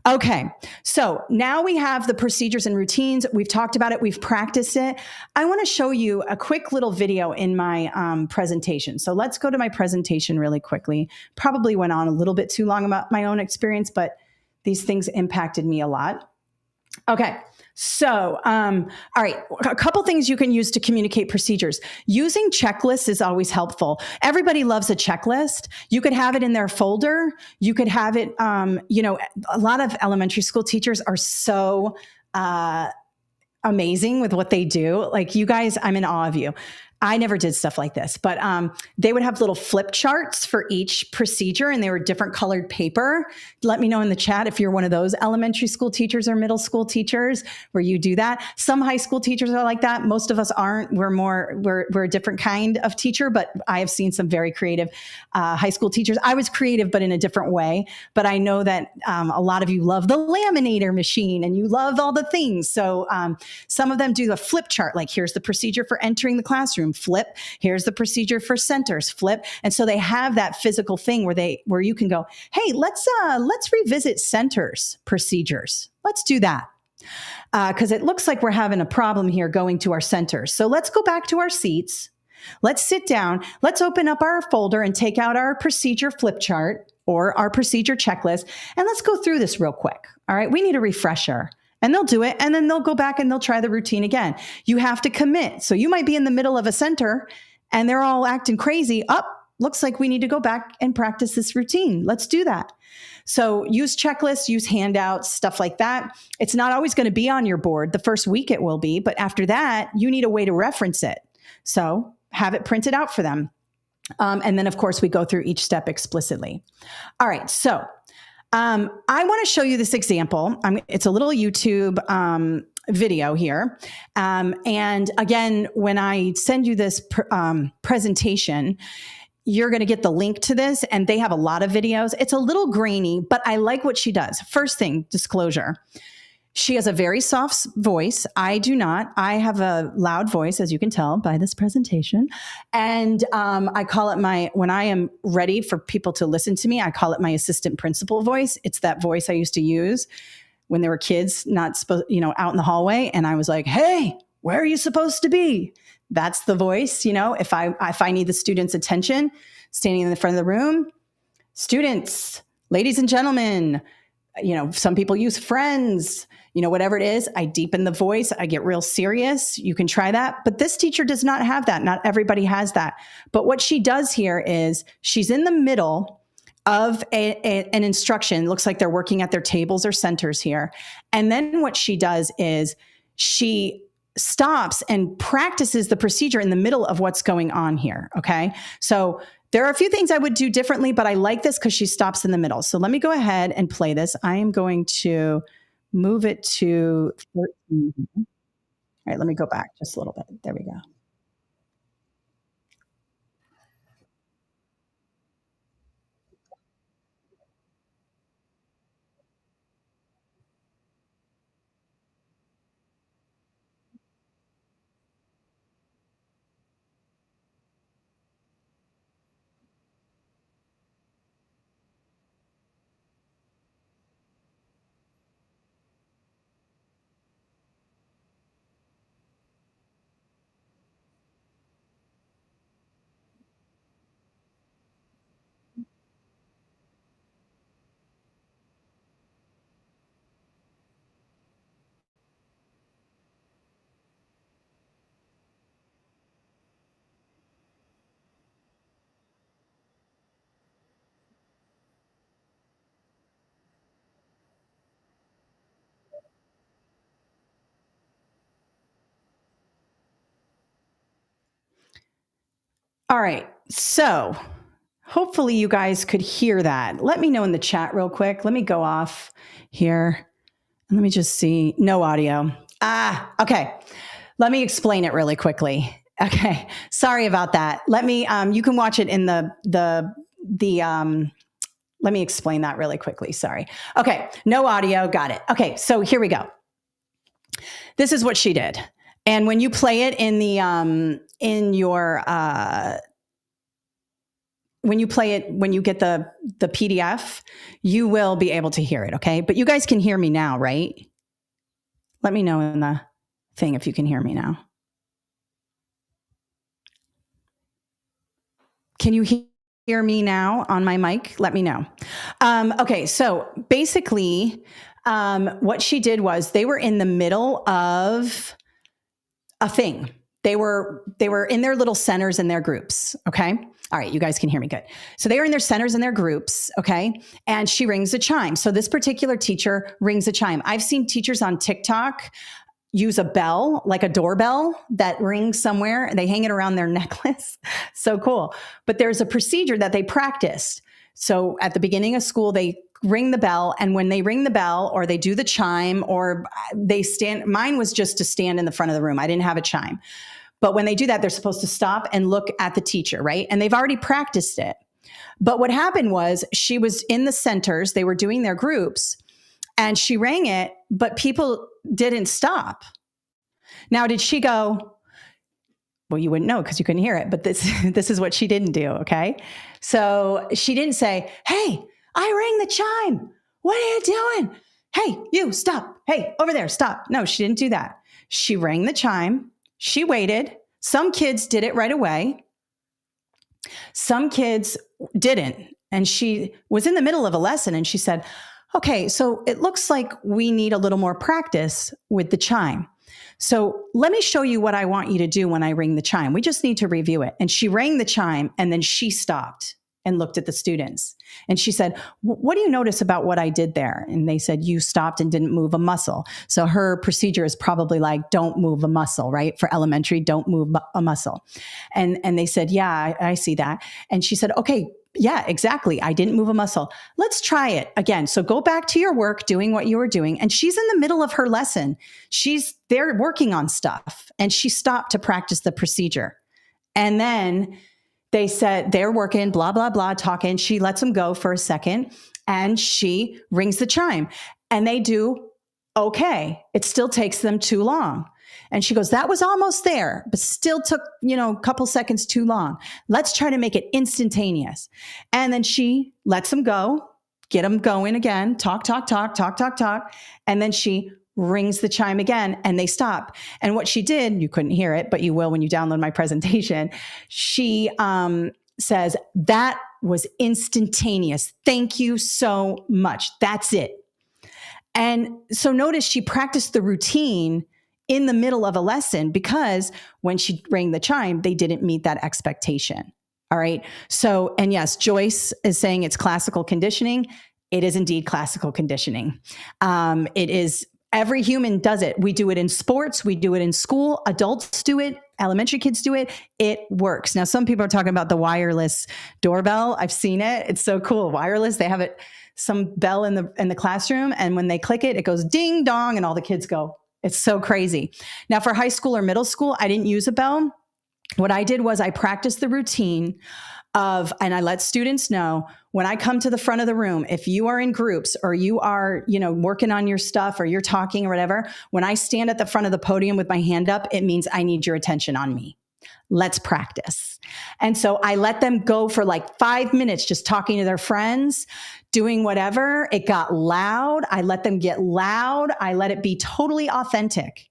Okay, so now we have the procedures and routines. We've talked about it. We've practiced it. I want to show you a quick little video in my presentation. So let's go to my presentation really quickly. Probably went on a little bit too long about my own experience, but these things impacted me a lot. Okay. So, all right, a couple things you can use to communicate procedures. Using checklists is always helpful. Everybody loves a checklist. You could have it in their folder. You could have it, a lot of elementary school teachers are so amazing with what they do. You guys, I'm in awe of you. I never did stuff like this, but they would have little flip charts for each procedure and they were different colored paper. Let me know in the chat if you're one of those elementary school teachers or middle school teachers where you do that. Some high school teachers are like that. Most of us aren't. We're a different kind of teacher, but I have seen some very creative high school teachers. I was creative, but in a different way. But I know that a lot of you love the laminator machine and you love all the things. So some of them do a flip chart, here's the procedure for entering the classroom. Flip. Here's the procedure for centers. Flip. And so they have that physical thing where you can go, hey, let's revisit centers procedures. Let's do that. Because it looks like we're having a problem here going to our centers. So let's go back to our seats. Let's sit down. Let's open up our folder and take out our procedure flip chart or our procedure checklist. And let's go through this real quick. All right. We need a refresher. And they'll do it, and then they'll go back and they'll try the routine again. You have to commit. So you might be in the middle of a center, and they're all acting crazy. Looks like we need to go back and practice this routine. Let's do that. So use checklists, use handouts, stuff like that. It's not always going to be on your board. The first week it will be, but after that, you need a way to reference it. So have it printed out for them. And then, of course, we go through each step explicitly. All right, so I want to show you this example. It's a little YouTube video here. And again, when I send you this presentation, you're going to get the link to this, and they have a lot of videos. It's a little grainy, but I like what she does. First thing, disclosure. She has a very soft voice. I do not. I have a loud voice, as you can tell by this presentation. And I call it when I am ready for people to listen to me, I call it my assistant principal voice. It's that voice I used to use when there were kids not supposed, out in the hallway. And I was like, hey, where are you supposed to be? That's the voice, if I need the students' attention, standing in the front of the room, students, ladies and gentlemen, Some people use friends, whatever it is. I deepen the voice. I get real serious. You can try that. But this teacher does not have that. Not everybody has that. But what she does here is she's in the middle of an instruction. Looks like they're working at their tables or centers here. And then what she does is she stops and practices the procedure in the middle of what's going on here. Okay. So there are a few things I would do differently, but I like this because she stops in the middle. So let me go ahead and play this. I am going to move it to 13. All right, let me go back just a little bit. There we go. All right. So hopefully you guys could hear that. Let me know in the chat real quick. Let me go off here. Let me just see. No audio. Okay. Let me explain it really quickly. Okay. Sorry about that. Let me, you can watch it in let me explain that really quickly. Sorry. Okay. No audio. Got it. Okay. So here we go. This is what she did. And when you play it in when you get the PDF, you will be able to hear it. Okay. But you guys can hear me now, right? Let me know in the thing if you can hear me now. Can you hear me now on my mic? Let me know. Okay. So basically, what she did was they were in the middle of a thing. They were in their little centers and their groups. Okay. All right. You guys can hear me good. So they were in their centers and their groups. Okay. And she rings a chime. So this particular teacher rings a chime. I've seen teachers on TikTok use a bell, like a doorbell that rings somewhere. They hang it around their necklace. So cool. But there's a procedure that they practiced. So at the beginning of school, they ring the bell. And when they ring the bell or they do the chime or they stand, mine was just to stand in the front of the room. I didn't have a chime. But when they do that, they're supposed to stop and look at the teacher, right? And they've already practiced it. But what happened was she was in the centers, they were doing their groups, and she rang it, but people didn't stop. Now, did she go, well, you wouldn't know because you couldn't hear it, but this is what she didn't do, okay? So she didn't say, hey, I rang the chime. What are you doing? Hey, you, stop. Hey, over there, stop. No, she didn't do that. She rang the chime. She waited. Some kids did it right away. Some kids didn't. And she was in the middle of a lesson and she said, okay, so it looks like we need a little more practice with the chime. So let me show you what I want you to do when I ring the chime. We just need to review it. And she rang the chime and then she stopped and looked at the students. And she said, what do you notice about what I did there? And they said, you stopped and didn't move a muscle. So her procedure is probably like, don't move a muscle, right? For elementary, don't move a muscle. And they said, yeah, I see that. And she said, okay, yeah, exactly. I didn't move a muscle. Let's try it again. So go back to your work, doing what you were doing. And she's in the middle of her lesson. They're working on stuff. And she stopped to practice the procedure. And then they said they're working, blah, blah, blah, talking. She lets them go for a second and she rings the chime and they do okay. It still takes them too long. And she goes, that was almost there, but still took, a couple seconds too long. Let's try to make it instantaneous. And then she lets them go, get them going again, talk. And then she rings the chime again and they stop. And what she did, you couldn't hear it, but you will when you download my presentation. She says, that was instantaneous. Thank you so much. That's it. And so notice she practiced the routine in the middle of a lesson because when she rang the chime, they didn't meet that expectation. All right. So, and yes, Joyce is saying it's classical conditioning. It is indeed classical conditioning. It is, every human does it. We do it in sports. We do it in school. Adults do it. Elementary kids do it. It works. Now, some people are talking about the wireless doorbell. I've seen it. It's so cool. Wireless. They have it, some bell in the classroom. And when they click it, it goes ding dong and all the kids go. It's so crazy. Now, for high school or middle school, I didn't use a bell. What I did was I practiced the routine of, and I let students know when I come to the front of the room, if you are in groups or you are, working on your stuff or you're talking or whatever, when I stand at the front of the podium with my hand up, it means I need your attention on me. Let's practice. And so I let them go for like 5 minutes, just talking to their friends, doing whatever. It got loud. I let them get loud. I let it be totally authentic.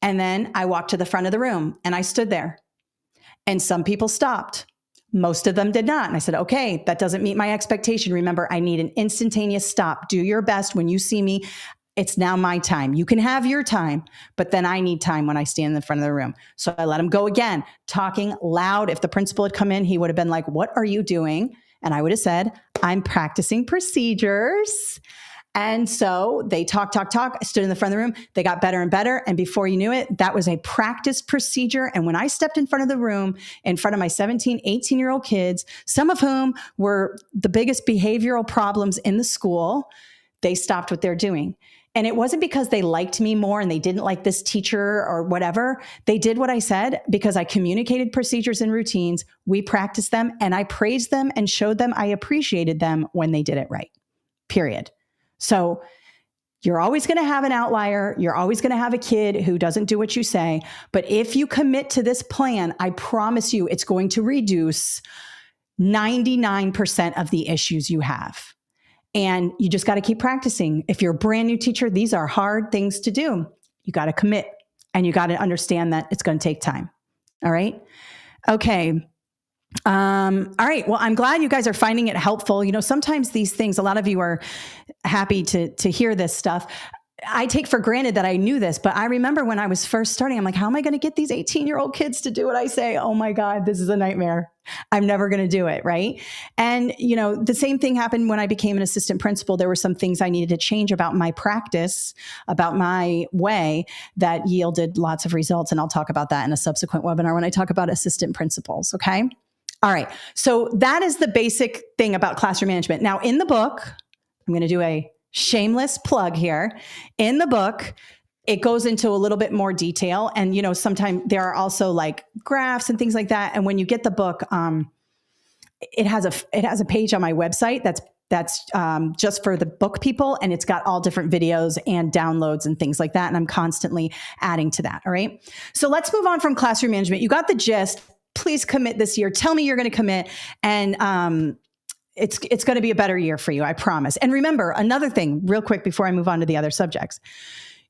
And then I walked to the front of the room and I stood there. And some people stopped. Most of them did not. And I said, okay, that doesn't meet my expectation. Remember, I need an instantaneous stop. Do your best when you see me. It's now my time. You can have your time, but then I need time when I stand in the front of the room. So I let him go again, talking loud. If the principal had come in, he would have been like, what are you doing? And I would have said, I'm practicing procedures. And so they talk, I stood in the front of the room. They got better and better. And before you knew it, that was a practice procedure. And when I stepped in front of the room, in front of my 17, 18-year-old kids, some of whom were the biggest behavioral problems in the school, they stopped what they're doing. And it wasn't because they liked me more and they didn't like this teacher or whatever. They did what I said because I communicated procedures and routines. We practiced them and I praised them and showed them I appreciated them when they did it right, period. So you're always going to have an outlier. You're always going to have a kid who doesn't do what you say. But if you commit to this plan, I promise you it's going to reduce 99% of the issues you have. And you just got to keep practicing. If you're a brand new teacher, these are hard things to do. You got to commit and you got to understand that it's going to take time. All right. Okay. All right. Well, I'm glad you guys are finding it helpful. Sometimes these things, a lot of you are happy to hear this stuff. I take for granted that I knew this, but I remember when I was first starting, I'm like, how am I going to get these 18-year-old kids to do what I say? Oh my God, this is a nightmare. I'm never going to do it. Right. And, the same thing happened when I became an assistant principal. There were some things I needed to change about my practice, about my way that yielded lots of results. And I'll talk about that in a subsequent webinar when I talk about assistant principals. Okay. All right. So that is the basic thing about classroom management. Now in the book, I'm going to do a shameless plug here. In the book, it goes into a little bit more detail. And, sometimes there are also like graphs and things like that. And when you get the book, it has a page on my website that's just for the book people. And it's got all different videos and downloads and things like that. And I'm constantly adding to that. All right. So let's move on from classroom management. You got the gist. Please commit this year. Tell me you're going to commit. And, it's going to be a better year for you. I promise. And remember another thing real quick before I move on to the other subjects.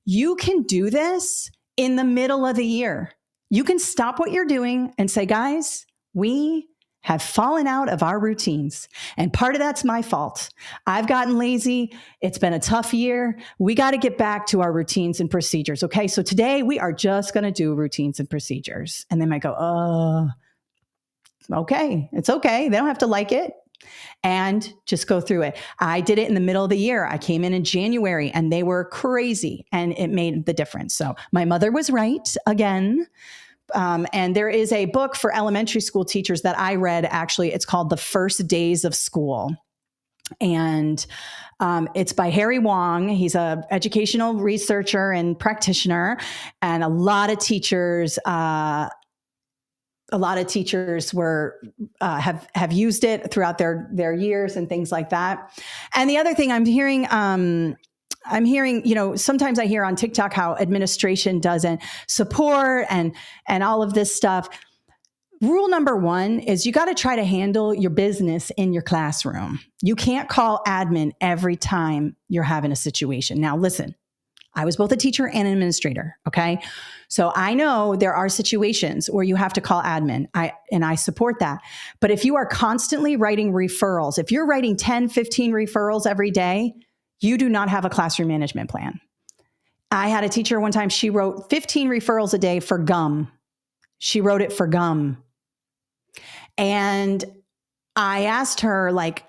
You can do this in the middle of the year. You can stop what you're doing and say, guys, we have fallen out of our routines. And part of that's my fault. I've gotten lazy. It's been a tough year. We got to get back to our routines and procedures. Okay. So today we are just going to do routines and procedures. And they might go, okay, it's okay. They don't have to like it. And just go through it. I did it in the middle of the year. I came in January and they were crazy and it made the difference. So my mother was right again. And there is a book for elementary school teachers that I read. Actually, it's called The First Days of School. And it's by Harry Wong. He's an educational researcher and practitioner. And a lot of teachers were have used it throughout their years and things like that. And the other thing I'm hearing, sometimes I hear on TikTok how administration doesn't support and all of this stuff. Rule number one is you got to try to handle your business in your classroom. You can't call admin every time you're having a situation. Now, listen. I was both a teacher and an administrator. Okay. So I know there are situations where you have to call admin. I support that. But if you are constantly writing referrals, if you're writing 10, 15 referrals every day, You do not have a classroom management plan. I had a teacher one time, she wrote 15 referrals a day for gum. She wrote it for gum. And I asked her, like,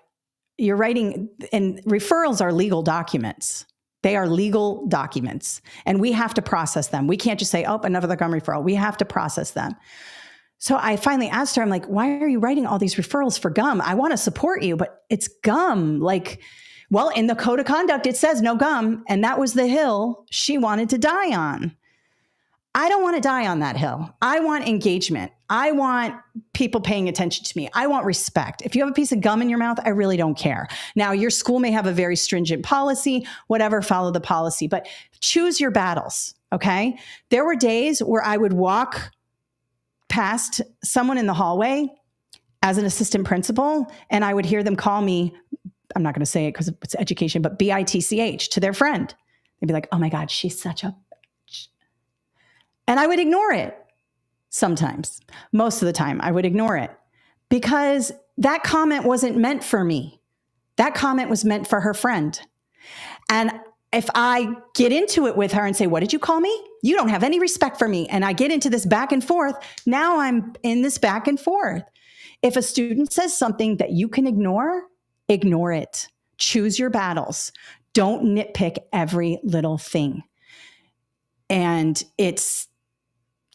you're writing, and referrals are legal documents. They are legal documents, and we have to process them. We can't just say, oh, another gum referral. We have to process them. So I finally asked her, I'm like, why are you writing all these referrals for gum? I want to support you, but it's gum. Like, well, in the code of conduct, it says no gum. And that was the hill she wanted to die on. I don't want to die on that hill. I want engagement. I want people paying attention to me. I want respect. If you have a piece of gum in your mouth, I really don't care. Now, your school may have a very stringent policy, whatever, follow the policy, but choose your battles, okay? There were days where I would walk past someone in the hallway as an assistant principal, and I would hear them call me, I'm not going to say it because it's education, but BITCH to their friend. They'd be like, oh my God, she's such a bitch. And I would ignore it sometimes. Most of the time, I would ignore it because that comment wasn't meant for me. That comment was meant for her friend. And if I get into it with her and say, what did you call me? You don't have any respect for me. And I get into this back and forth. Now I'm in this back and forth. If a student says something that you can ignore it. Choose your battles. Don't nitpick every little thing. And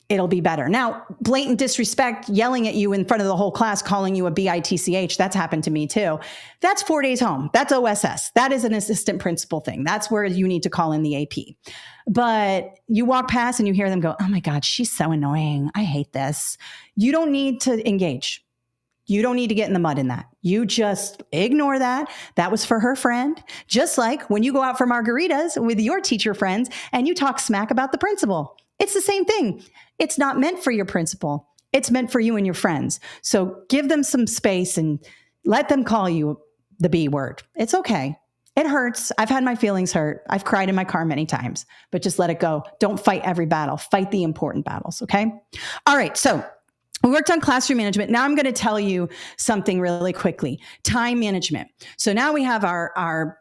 it'll be better. Now, blatant disrespect, yelling at you in front of the whole class, calling you a BITCH, that's happened to me too. That's 4 days home. That's OSS. That is an assistant principal thing. That's where you need to call in the AP. But you walk past and you hear them go, oh my God, she's so annoying. I hate this. You don't need to engage. You don't need to get in the mud in that. You just ignore that. That was for her friend. Just like when you go out for margaritas with your teacher friends and you talk smack about the principal. It's the same thing. It's not meant for your principal. It's meant for you and your friends. So give them some space and let them call you the B word. It's okay. It hurts. I've had my feelings hurt. I've cried in my car many times, but just let it go. Don't fight every battle. Fight the important battles, okay? All right, so we worked on classroom management. Now I'm going to tell you something really quickly. Time management. So now we have our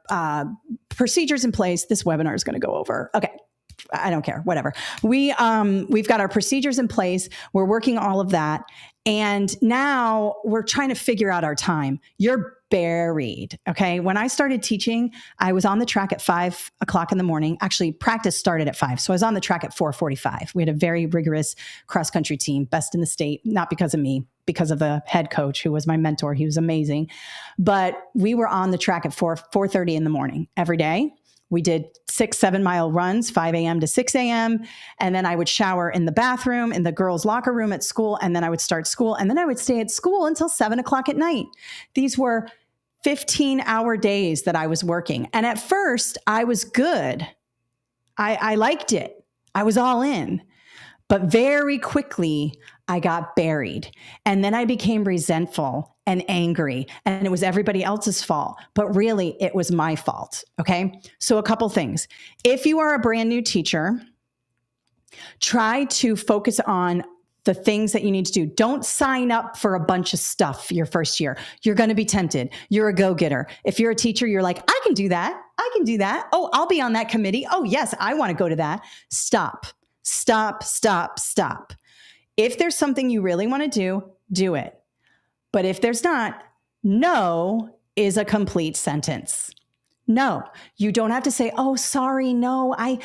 procedures in place. This webinar is going to go over. Okay. I don't care, whatever. We've got our procedures in place. We're working all of that. And now we're trying to figure out our time. You're buried. Okay. When I started teaching, I was on the track at 5 o'clock in the morning. Actually, practice started at 5. So I was on the track at 4:45. We had a very rigorous cross country team, best in the state, not because of me, because of the head coach who was my mentor. He was amazing. But we were on the track at 4:30 in the morning every day. We did 6-7 mile runs, 5 a.m. to 6 a.m. And then I would shower in the bathroom, in the girls' locker room at school. And then I would start school. And then I would stay at school until 7 o'clock at night. These were 15-hour days that I was working. And at first, I was good. I liked it. I was all in. But very quickly, I got buried. And then I became resentful and angry. And it was everybody else's fault. But really, it was my fault. Okay? So a couple things. If you are a brand new teacher, try to focus on the things that you need to do. Don't sign up for a bunch of stuff your first year. You're going to be tempted. You're a go-getter. If you're a teacher, you're like, I can do that. I can do that. Oh, I'll be on that committee. Oh, yes, I want to go to that. Stop. Stop, stop, stop. If there's something you really want to do it. But if there's not, no is a complete sentence. No, you don't have to say, oh, sorry, no, I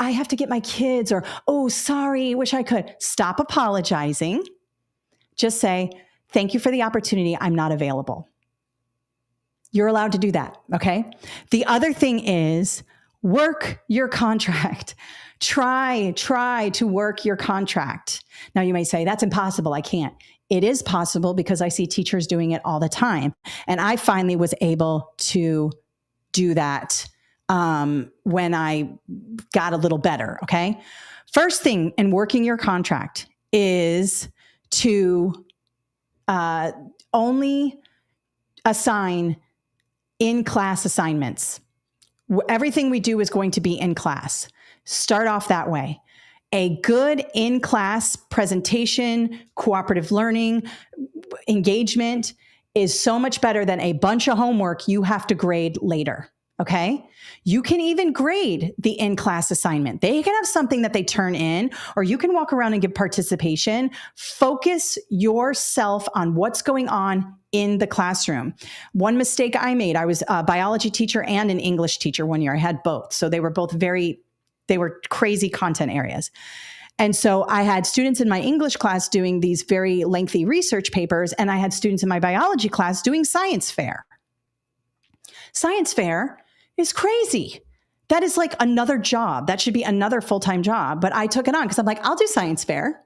have to get my kids, or, oh, sorry, wish I could. Stop apologizing. Just say, thank you for the opportunity. I'm not available. You're allowed to do that, okay? The other thing is work your contract. Try to work your contract. Now you may say, that's impossible. I can't. It is possible because I see teachers doing it all the time. And I finally was able to do that when I got a little better, okay? First thing in working your contract is to only assign in-class assignments. Everything we do is going to be in class. Start off that way. A good in-class presentation, cooperative learning, engagement is so much better than a bunch of homework you have to grade later. Okay. You can even grade the in-class assignment. They can have something that they turn in, or you can walk around and give participation. Focus yourself on what's going on in the classroom. One mistake I made, I was a biology teacher and an English teacher one year. I had both. So they were both they were crazy content areas. And so I had students in my English class doing these very lengthy research papers, and I had students in my biology class doing science fair. Science fair is crazy. That is like another job. That should be another full-time job. But I took it on because I'm like, I'll do science fair.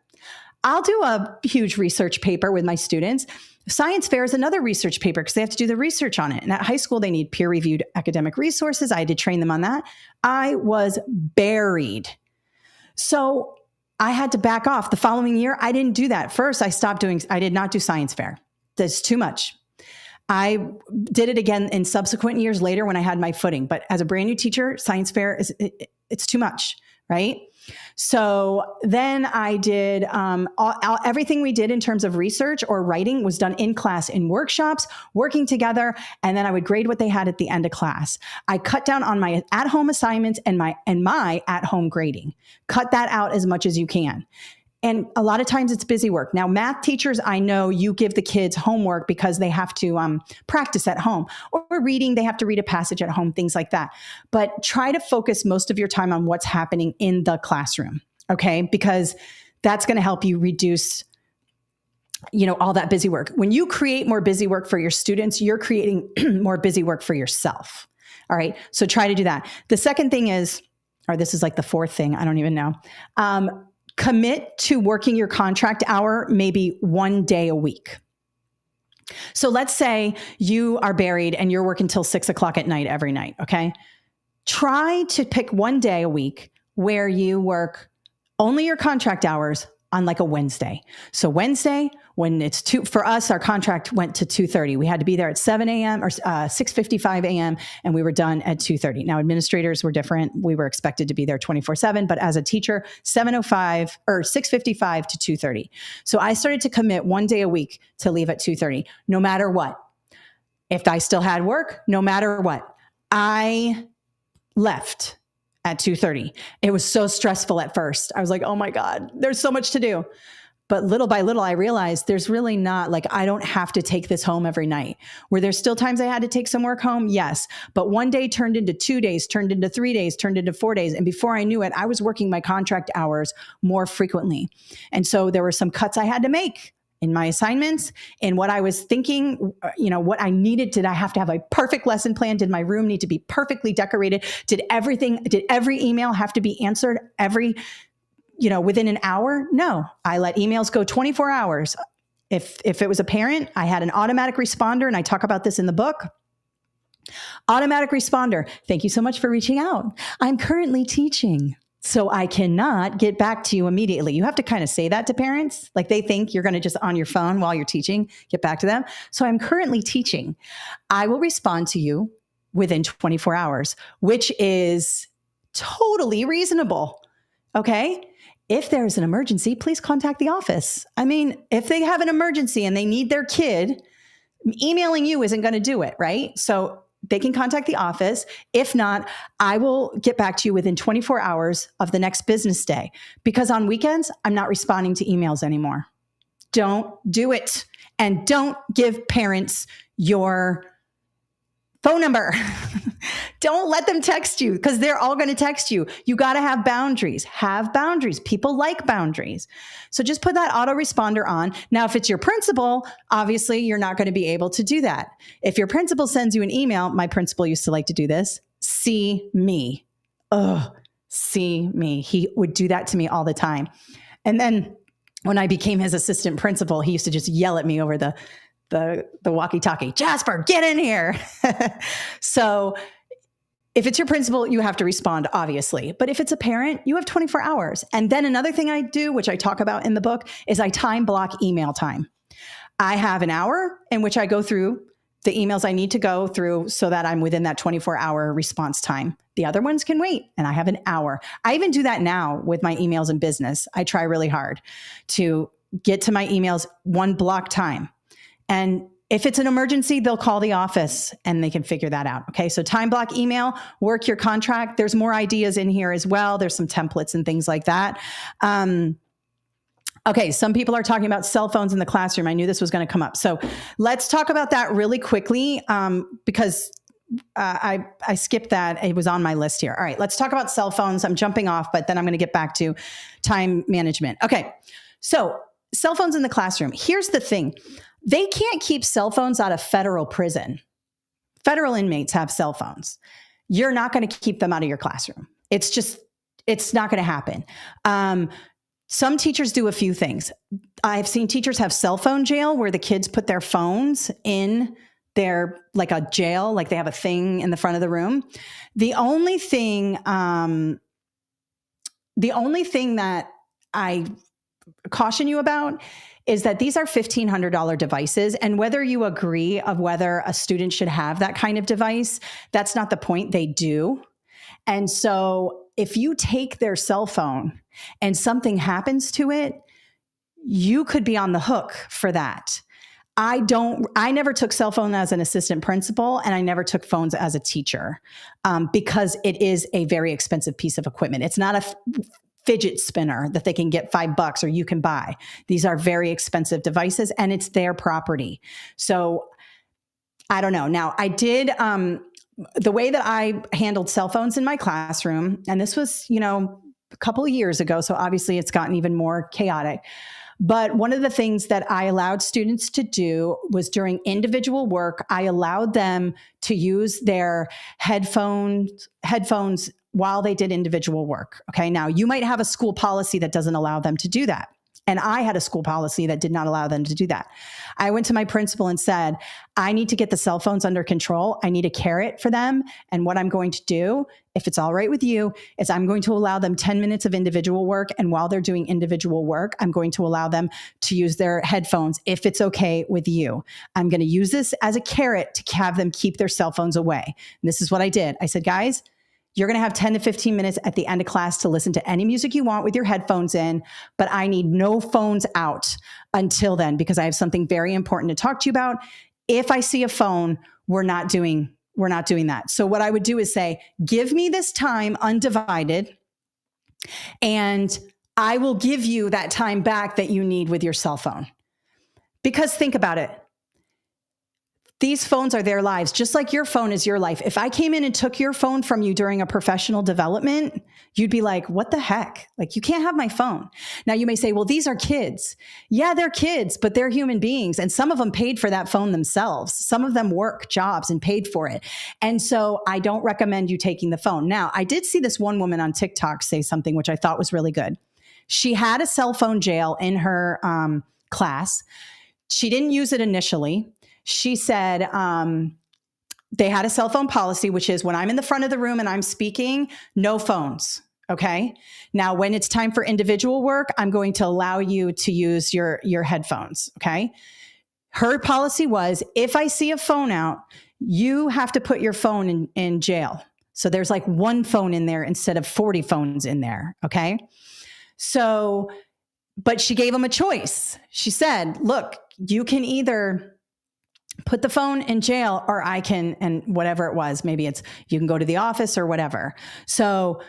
I'll do a huge research paper with my students. Science fair is another research paper because they have to do the research on it. And at high school, they need peer-reviewed academic resources. I had to train them on that. I was buried. So I had to back off. The following year, I didn't do that. First, I did not do science fair. That's too much. I did it again in subsequent years later when I had my footing. But as a brand new teacher, science fair it's too much, right? So then I did everything we did in terms of research or writing was done in class in workshops, working together, and then I would grade what they had at the end of class. I cut down on my at-home assignments and my at-home grading. Cut that out as much as you can. And a lot of times it's busy work. Now, math teachers, I know you give the kids homework because they have to practice at home, or reading, they have to read a passage at home, things like that. But try to focus most of your time on what's happening in the classroom, okay? Because that's going to help you reduce, all that busy work. When you create more busy work for your students, you're creating more busy work for yourself. All right. So try to do that. The second thing is, or this is like the fourth thing, I don't even know. Commit to working your contract hour maybe one day a week. So let's say you are buried and you're working till 6 o'clock at night every night, okay? Try to pick one day a week where you work only your contract hours on like a Wednesday. So Wednesday, when it's for us, our contract went to 2:30. We had to be there at 7 a.m. or 6:55 a.m. and we were done at 2:30. Now administrators were different. We were expected to be there 24/7, but as a teacher, 7:05 or 6:55 to 2:30. So I started to commit one day a week to leave at 2:30, no matter what. If I still had work, no matter what, I left at 2:30. It was so stressful at first. I was like, oh my God, there's so much to do. But little by little, I realized there's really not I don't have to take this home every night. Were there still times I had to take some work home? Yes. But one day turned into 2 days, turned into 3 days, turned into 4 days. And before I knew it, I was working my contract hours more frequently. And so there were some cuts I had to make in my assignments and what I was thinking, what I needed. Did I have to have a perfect lesson plan? Did my room need to be perfectly decorated? Did every email have to be answered within an hour? No, I let emails go 24 hours. If it was a parent, I had an automatic responder, and I talk about this in the book. Automatic responder. Thank you so much for reaching out. I'm currently teaching, so I cannot get back to you immediately. You have to kind of say that to parents. Like they think you're going to just on your phone while you're teaching, get back to them. So I'm currently teaching. I will respond to you within 24 hours, which is totally reasonable. Okay. If there's an emergency, please contact the office. I mean, if they have an emergency and they need their kid, emailing you isn't going to do it, right? So they can contact the office. If not, I will get back to you within 24 hours of the next business day, because on weekends, I'm not responding to emails anymore. Don't do it. And don't give parents your phone number. Don't let them text you, because they're all going to text you. You got to have boundaries. Have boundaries. People like boundaries. So just put that autoresponder on. Now, if it's your principal, obviously you're not going to be able to do that. If your principal sends you an email, my principal used to like to do this. See me. See me. He would do that to me all the time. And then when I became his assistant principal, he used to just yell at me over the walkie-talkie. Jasper, get in here. So if it's your principal, you have to respond, obviously. But if it's a parent, you have 24 hours. And then another thing I do, which I talk about in the book, is I time block email time. I have an hour in which I go through the emails I need to go through so that I'm within that 24-hour response time. The other ones can wait, and I have an hour. I even do that now with my emails in business. I try really hard to get to my emails one block time. And If it's an emergency, they'll call the office and they can figure that out. Okay. So time block email, work your contract. There's more ideas in here as well. There's some templates and things like that. Okay. Some people are talking about cell phones in the classroom. I knew this was going to come up. So let's talk about that really quickly because I skipped that. It was on my list here. All right. Let's talk about cell phones. I'm jumping off, but then I'm going to get back to time management. Okay. So cell phones in the classroom. Here's the thing. They can't keep cell phones out of federal prison. Federal inmates have cell phones. You're not going to keep them out of your classroom. It's not going to happen. Some teachers do a few things. I've seen teachers have cell phone jail where the kids put their phones in their, like a jail, like they have a thing in the front of the room. The only thing that I caution you about is that these are $1,500 devices. And whether you agree of whether a student should have that kind of device, that's not the point. They do. And so if you take their cell phone and something happens to it, you could be on the hook for that. I never took cell phone as an assistant principal, and I never took phones as a teacher because it is a very expensive piece of equipment. It's not a fidget spinner that they can get $5 or you can buy. These are very expensive devices and it's their property. So I don't know. Now I did, the way that I handled cell phones in my classroom, and this was, a couple of years ago. So obviously it's gotten even more chaotic. But one of the things that I allowed students to do was during individual work, I allowed them to use their headphones while they did individual work. Okay. Now you might have a school policy that doesn't allow them to do that. And I had a school policy that did not allow them to do that. I went to my principal and said, I need to get the cell phones under control. I need a carrot for them. And what I'm going to do, if it's all right with you, is I'm going to allow them 10 minutes of individual work. And while they're doing individual work, I'm going to allow them to use their headphones if it's okay with you. I'm going to use this as a carrot to have them keep their cell phones away. And this is what I did. I said, guys, you're going to have 10 to 15 minutes at the end of class to listen to any music you want with your headphones in, but I need no phones out until then because I have something very important to talk to you about. If I see a phone, we're not doing that. So what I would do is say, give me this time undivided, and I will give you that time back that you need with your cell phone. Because think about it. These phones are their lives, just like your phone is your life. If I came in and took your phone from you during a professional development, you'd be like, what the heck? Like, you can't have my phone. Now you may say, well, these are kids. Yeah, they're kids, but they're human beings. And some of them paid for that phone themselves. Some of them work jobs and paid for it. And so I don't recommend you taking the phone. Now, I did see this one woman on TikTok say something, which I thought was really good. She had a cell phone jail in her class. She didn't use it initially. She said they had a cell phone policy, which is when I'm in the front of the room and I'm speaking, no phones. Okay. Now, when it's time for individual work, I'm going to allow you to use your headphones. Okay. Her policy was, if I see a phone out, you have to put your phone in jail. So there's like one phone in there instead of 40 phones in there. Okay. So, but she gave them a choice. She said, look, you can either put the phone in jail or I can, and whatever it was, maybe it's, you can go to the office or whatever. So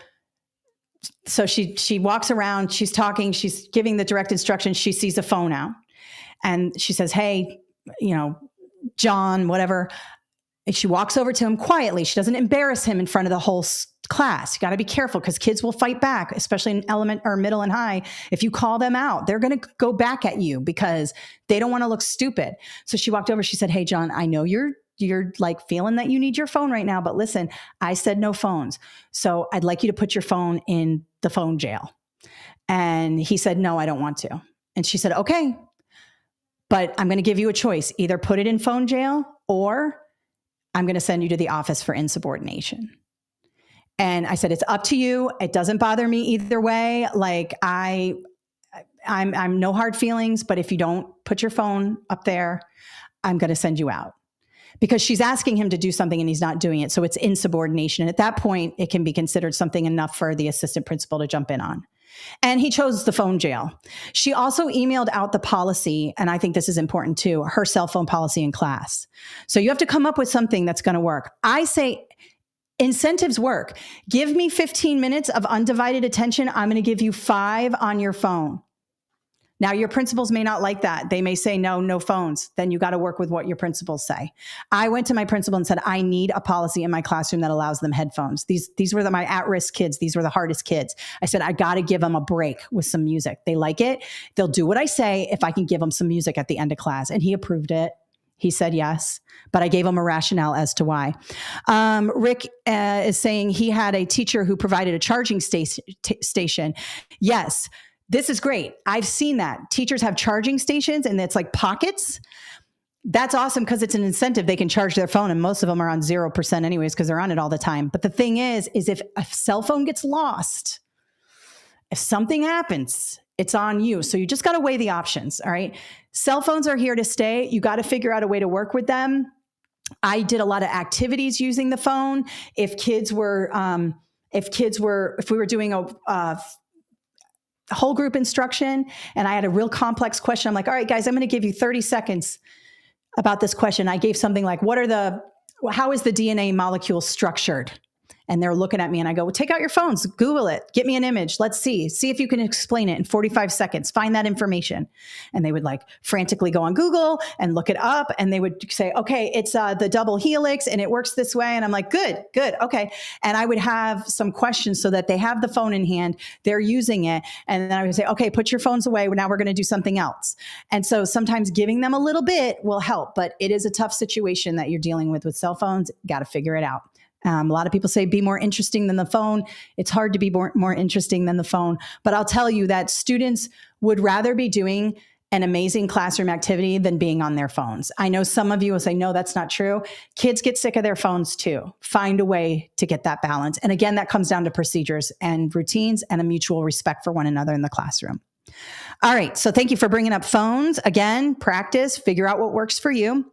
she walks around, she's talking, she's giving the direct instructions. She sees a phone out and she says, hey, John, whatever. And she walks over to him quietly. She doesn't embarrass him in front of the whole class. You got to be careful because kids will fight back, especially in element or middle and high. If you call them out, they're going to go back at you because they don't want to look stupid. So she walked over. She said, hey, John, I know you're like feeling that you need your phone right now, but listen, I said no phones. So I'd like you to put your phone in the phone jail. And he said, no, I don't want to. And she said, okay, but I'm going to give you a choice. Either put it in phone jail or I'm going to send you to the office for insubordination. And I said, it's up to you. It doesn't bother me either way. Like I'm no hard feelings, but if you don't put your phone up there, I'm going to send you out. Because she's asking him to do something and he's not doing it. So it's insubordination. And at that point, it can be considered something enough for the assistant principal to jump in on. And he chose the phone jail. She also emailed out the policy, and I think this is important too, her cell phone policy in class. So you have to come up with something that's going to work. I say incentives work. Give me 15 minutes of undivided attention. I'm going to give you 5 on your phone. Now, your principals may not like that. They may say, no phones. Then you got to work with what your principals say. I went to my principal and said, I need a policy in my classroom that allows them headphones. These were my at-risk kids. These were the hardest kids. I said, I got to give them a break with some music. They like it. They'll do what I say if I can give them some music at the end of class. And he approved it. He said yes, but I gave him a rationale as to why. Rick is saying he had a teacher who provided a charging station. Yes. This is great. I've seen that. Teachers have charging stations and it's like pockets. That's awesome because it's an incentive. They can charge their phone and most of them are on 0% anyways because they're on it all the time. But the thing is if a cell phone gets lost, if something happens, it's on you. So you just got to weigh the options. All right. Cell phones are here to stay. You got to figure out a way to work with them. I did a lot of activities using the phone. If we were doing a whole group instruction and I had a real complex question, I'm like, all right, guys, I'm going to give you 30 seconds about this question. I gave something like, how is the DNA molecule structured? And they're looking at me and I go, well, take out your phones, Google it, get me an image. Let's see if you can explain it in 45 seconds, find that information. And they would like frantically go on Google and look it up. And they would say, okay, it's the double helix and it works this way. And I'm like, good. Okay. And I would have some questions so that they have the phone in hand, they're using it. And then I would say, okay, put your phones away. Now we're going to do something else. And so sometimes giving them a little bit will help, but it is a tough situation that you're dealing with cell phones. Got to figure it out. A lot of people say be more interesting than the phone. It's hard to be more interesting than the phone. But I'll tell you that students would rather be doing an amazing classroom activity than being on their phones. I know some of you will say, no, that's not true. Kids get sick of their phones too. Find a way to get that balance. And again, that comes down to procedures and routines and a mutual respect for one another in the classroom. All right. So thank you for bringing up phones. Again, practice, figure out what works for you.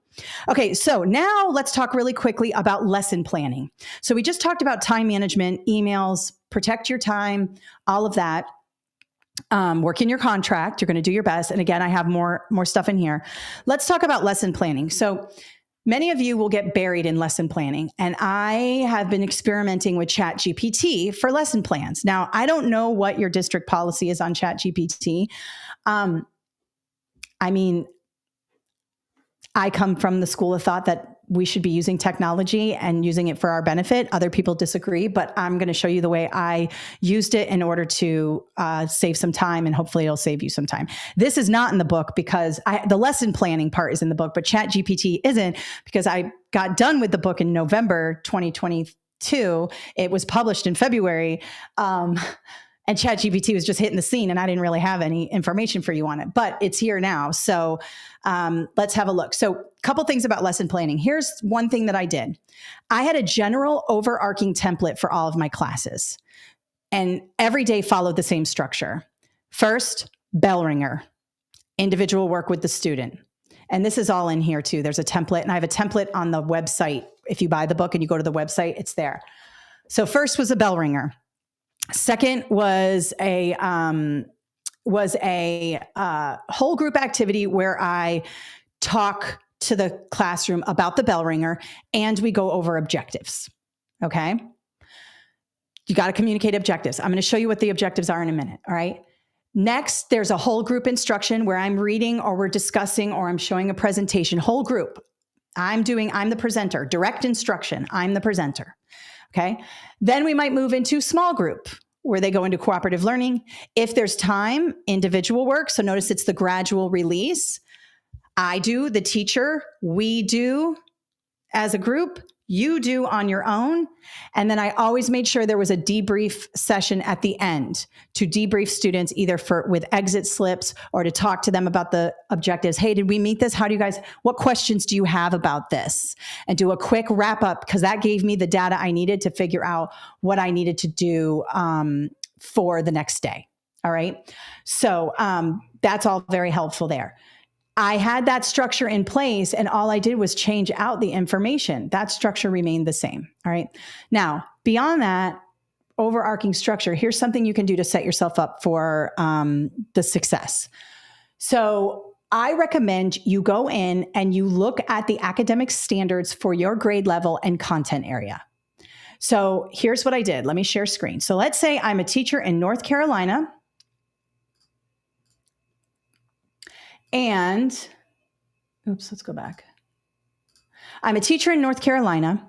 Okay, so now let's talk really quickly about lesson planning. So we just talked about time management, emails, protect your time, all of that. Work in your contract. You're going to do your best. And again, I have more stuff in here. Let's talk about lesson planning. So many of you will get buried in lesson planning. And I have been experimenting with ChatGPT for lesson plans. Now, I don't know what your district policy is on ChatGPT. I come from the school of thought that we should be using technology and using it for our benefit. Other people disagree, but I'm going to show you the way I used it in order to save some time, and hopefully it'll save you some time. This is not in the book because the lesson planning part is in the book, but ChatGPT isn't because I got done with the book in November 2022. It was published in February. And ChatGPT was just hitting the scene and I didn't really have any information for you on it, but it's here now. So let's have a look. So a couple things about lesson planning. Here's one thing that I did. I had a general overarching template for all of my classes and every day followed the same structure. First, bell ringer, individual work with the student. And this is all in here too. There's a template and I have a template on the website. If you buy the book and you go to the website, it's there. So first was a bell ringer. Second was a whole group activity where I talk to the classroom about the bell ringer and we go over objectives. Okay. You got to communicate objectives. I'm going to show you what the objectives are in a minute. All right. Next, there's a whole group instruction where I'm reading or we're discussing or I'm showing a presentation, whole group. I'm the presenter, direct instruction. I'm the presenter. Okay. Then we might move into small group where they go into cooperative learning. If there's time, individual work. So notice it's the gradual release. I do, the teacher, we do as a group, you do on your own. And then I always made sure there was a debrief session at the end to debrief students either with exit slips or to talk to them about the objectives. Hey, did we meet this? What questions do you have about this? And do a quick wrap up because that gave me the data I needed to figure out what I needed to do for the next day. All right. So that's all very helpful there. I had that structure in place and all I did was change out the information. That structure remained the same. All right. Now, beyond that, overarching structure, here's something you can do to set yourself up for the success. So I recommend you go in and you look at the academic standards for your grade level and content area. So here's what I did. Let me share screen. So let's say I'm a teacher in North Carolina. And, oops, let's go back. I'm a teacher in North Carolina.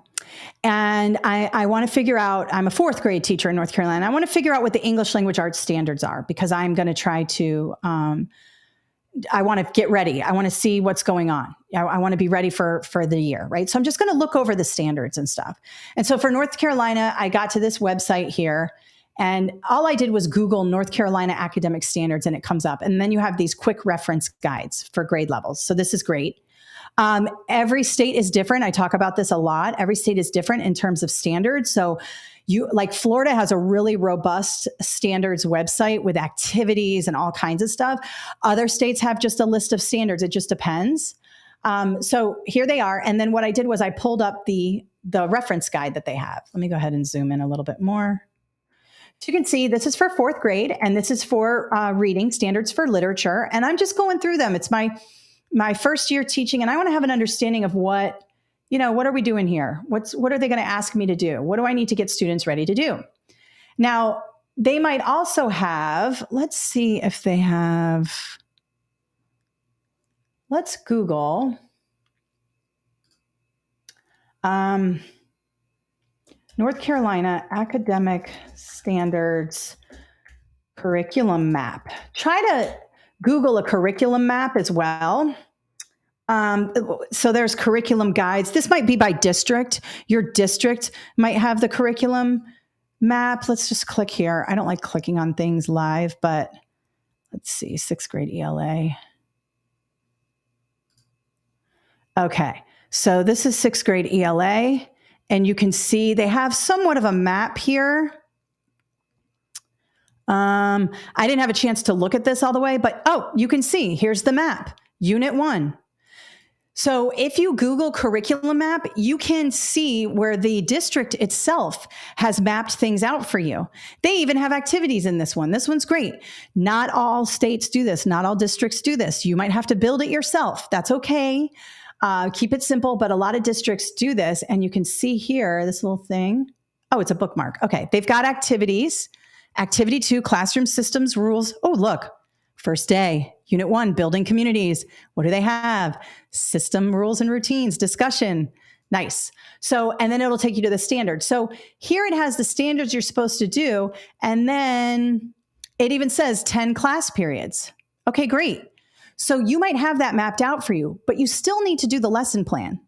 And I want to figure out, I'm a fourth grade teacher in North Carolina. I want to figure out what the English language arts standards are, because I'm going to try to, I want to get ready. I want to see what's going on. I want to be ready for the year, right? So I'm just going to look over the standards and stuff. And so for North Carolina, I got to this website here, and all I did was Google North Carolina academic standards, and it comes up. And then you have these quick reference guides for grade levels. So this is great. Every state is different. I talk about this a lot. Every state is different in terms of standards. So like Florida has a really robust standards website with activities and all kinds of stuff. Other states have just a list of standards. It just depends. So here they are. And then what I did was I pulled up the reference guide that they have. Let me go ahead and zoom in a little bit more. So you can see this is for fourth grade, and this is for reading standards for literature. And I'm just going through them. It's my first year teaching, and I want to have an understanding of what are we doing here? What are they going to ask me to do? What do I need to get students ready to do? Now, they might also have, let's see if they have, let's Google North Carolina Academic Standards Curriculum Map. Try to Google a curriculum map as well. So there's curriculum guides. This might be by district. Your district might have the curriculum map. Let's just click here. I don't like clicking on things live, but let's see, sixth grade ELA. Okay, so this is sixth grade ELA, and you can see they have somewhat of a map here. I didn't have a chance to look at this all the way, but you can see, here's the map, Unit 1. So if you Google curriculum map, you can see where the district itself has mapped things out for you. They even have activities in this one. This one's great. Not all states do this. Not all districts do this. You might have to build it yourself. That's okay. Keep it simple, but a lot of districts do this. And you can see here, this little thing. Oh, it's a bookmark. Okay. They've got activities. Activity 2, classroom systems rules. Oh, look. First day, Unit 1, building communities. What do they have? System rules and routines, discussion. Nice. So, and then it'll take you to the standards. So here it has the standards you're supposed to do. And then it even says 10 class periods. Okay, great. So you might have that mapped out for you, but you still need to do the lesson plan.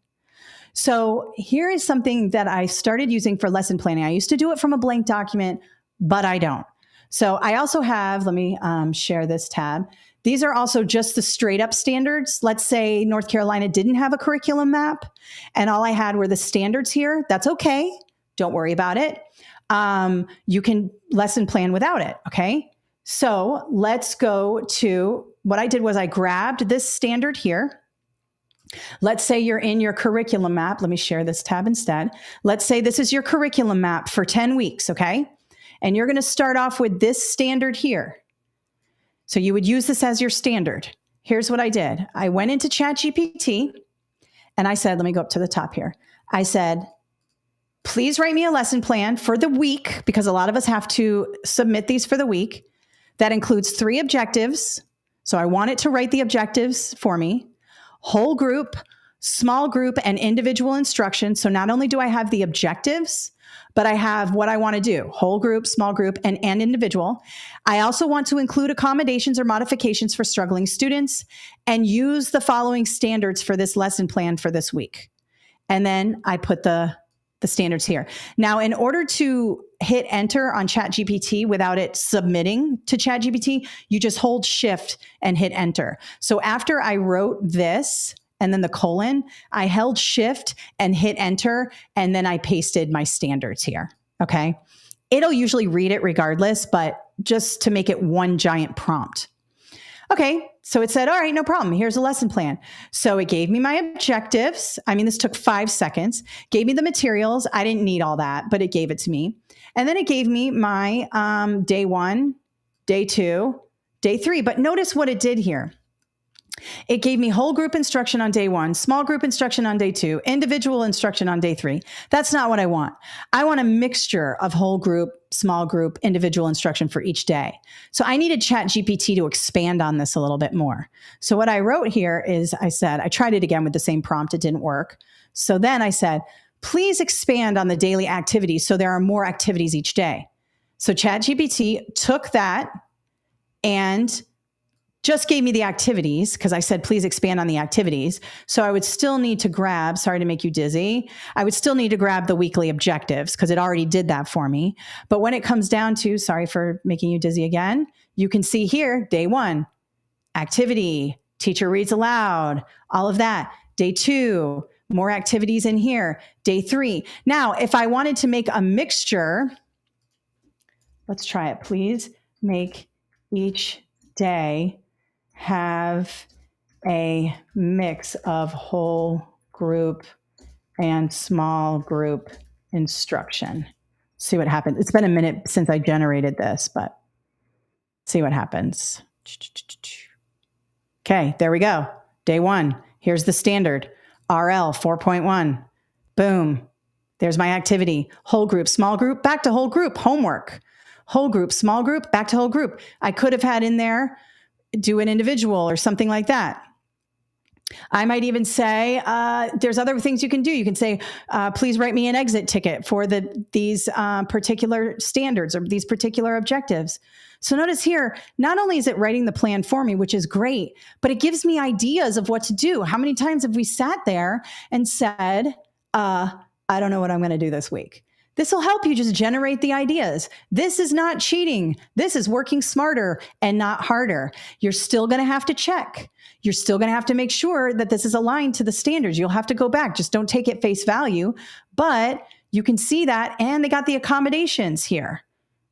So here is something that I started using for lesson planning. I used to do it from a blank document, but I don't. So I also have, let me share this tab. These are also just the straight up standards. Let's say North Carolina didn't have a curriculum map and all I had were the standards here. That's okay. Don't worry about it. You can lesson plan without it. Okay. So let's go to, what I did was I grabbed this standard here. Let's say you're in your curriculum map. Let me share this tab instead. Let's say this is your curriculum map for 10 weeks. Okay. And you're going to start off with this standard here. So you would use this as your standard. Here's what I did. I went into ChatGPT and I said, let me go up to the top here. I said, please write me a lesson plan for the week, because a lot of us have to submit these for the week. That includes 3 objectives. So I want it to write the objectives for me. Whole group, small group, and individual instruction. So not only do I have the objectives, but I have what I want to do, whole group, small group, and individual. I also want to include accommodations or modifications for struggling students and use the following standards for this lesson plan for this week. And then I put the standards here. Now, in order to hit enter on ChatGPT without it submitting to ChatGPT, you just hold shift and hit enter. So after I wrote this, and then the colon, I held shift and hit enter, and then I pasted my standards here, okay? It'll usually read it regardless, but just to make it one giant prompt. Okay, So it said, all right, no problem. Here's a lesson plan. So it gave me my objectives. I mean, this took 5 seconds. Gave me the materials. I didn't need all that, but it gave it to me. And then it gave me my day 1, day 2, day 3. But notice what it did here. It gave me whole group instruction on day 1, small group instruction on day 2, individual instruction on day 3. That's not what I want. I want a mixture of whole group, small group, individual instruction for each day. So I needed ChatGPT to expand on this a little bit more. So what I wrote here is I said, I tried it again with the same prompt. It didn't work. So then I said, please expand on the daily activities so there are more activities each day. So ChatGPT took that and just gave me the activities because I said, please expand on the activities. So I would still need to grab, sorry to make you dizzy, I would still need to grab the weekly objectives because it already did that for me. But when it comes down to, sorry for making you dizzy again, you can see here, day 1, activity, teacher reads aloud, all of that. Day 2, more activities in here. Day 3. Now, if I wanted to make a mixture, let's try it. Please make each day have a mix of whole group and small group instruction. See what happens. It's been a minute since I generated this, but see what happens. Okay, there we go. Day 1. Here's the standard. RL 4.1. Boom. There's my activity. Whole group, small group, back to whole group. Homework. Whole group, small group, back to whole group. I could have had in there do an individual or something like that. I might even say, there's other things you can do. You can say, please write me an exit ticket for these particular standards or these particular objectives. So notice here, not only is it writing the plan for me, which is great, but it gives me ideas of what to do. How many times have we sat there and said, I don't know what I'm going to do this week? This will help you just generate the ideas. This is not cheating. This is working smarter and not harder. You're still going to have to check. You're still going to have to make sure that this is aligned to the standards. You'll have to go back. Just don't take it face value. But you can see that, and they got the accommodations here.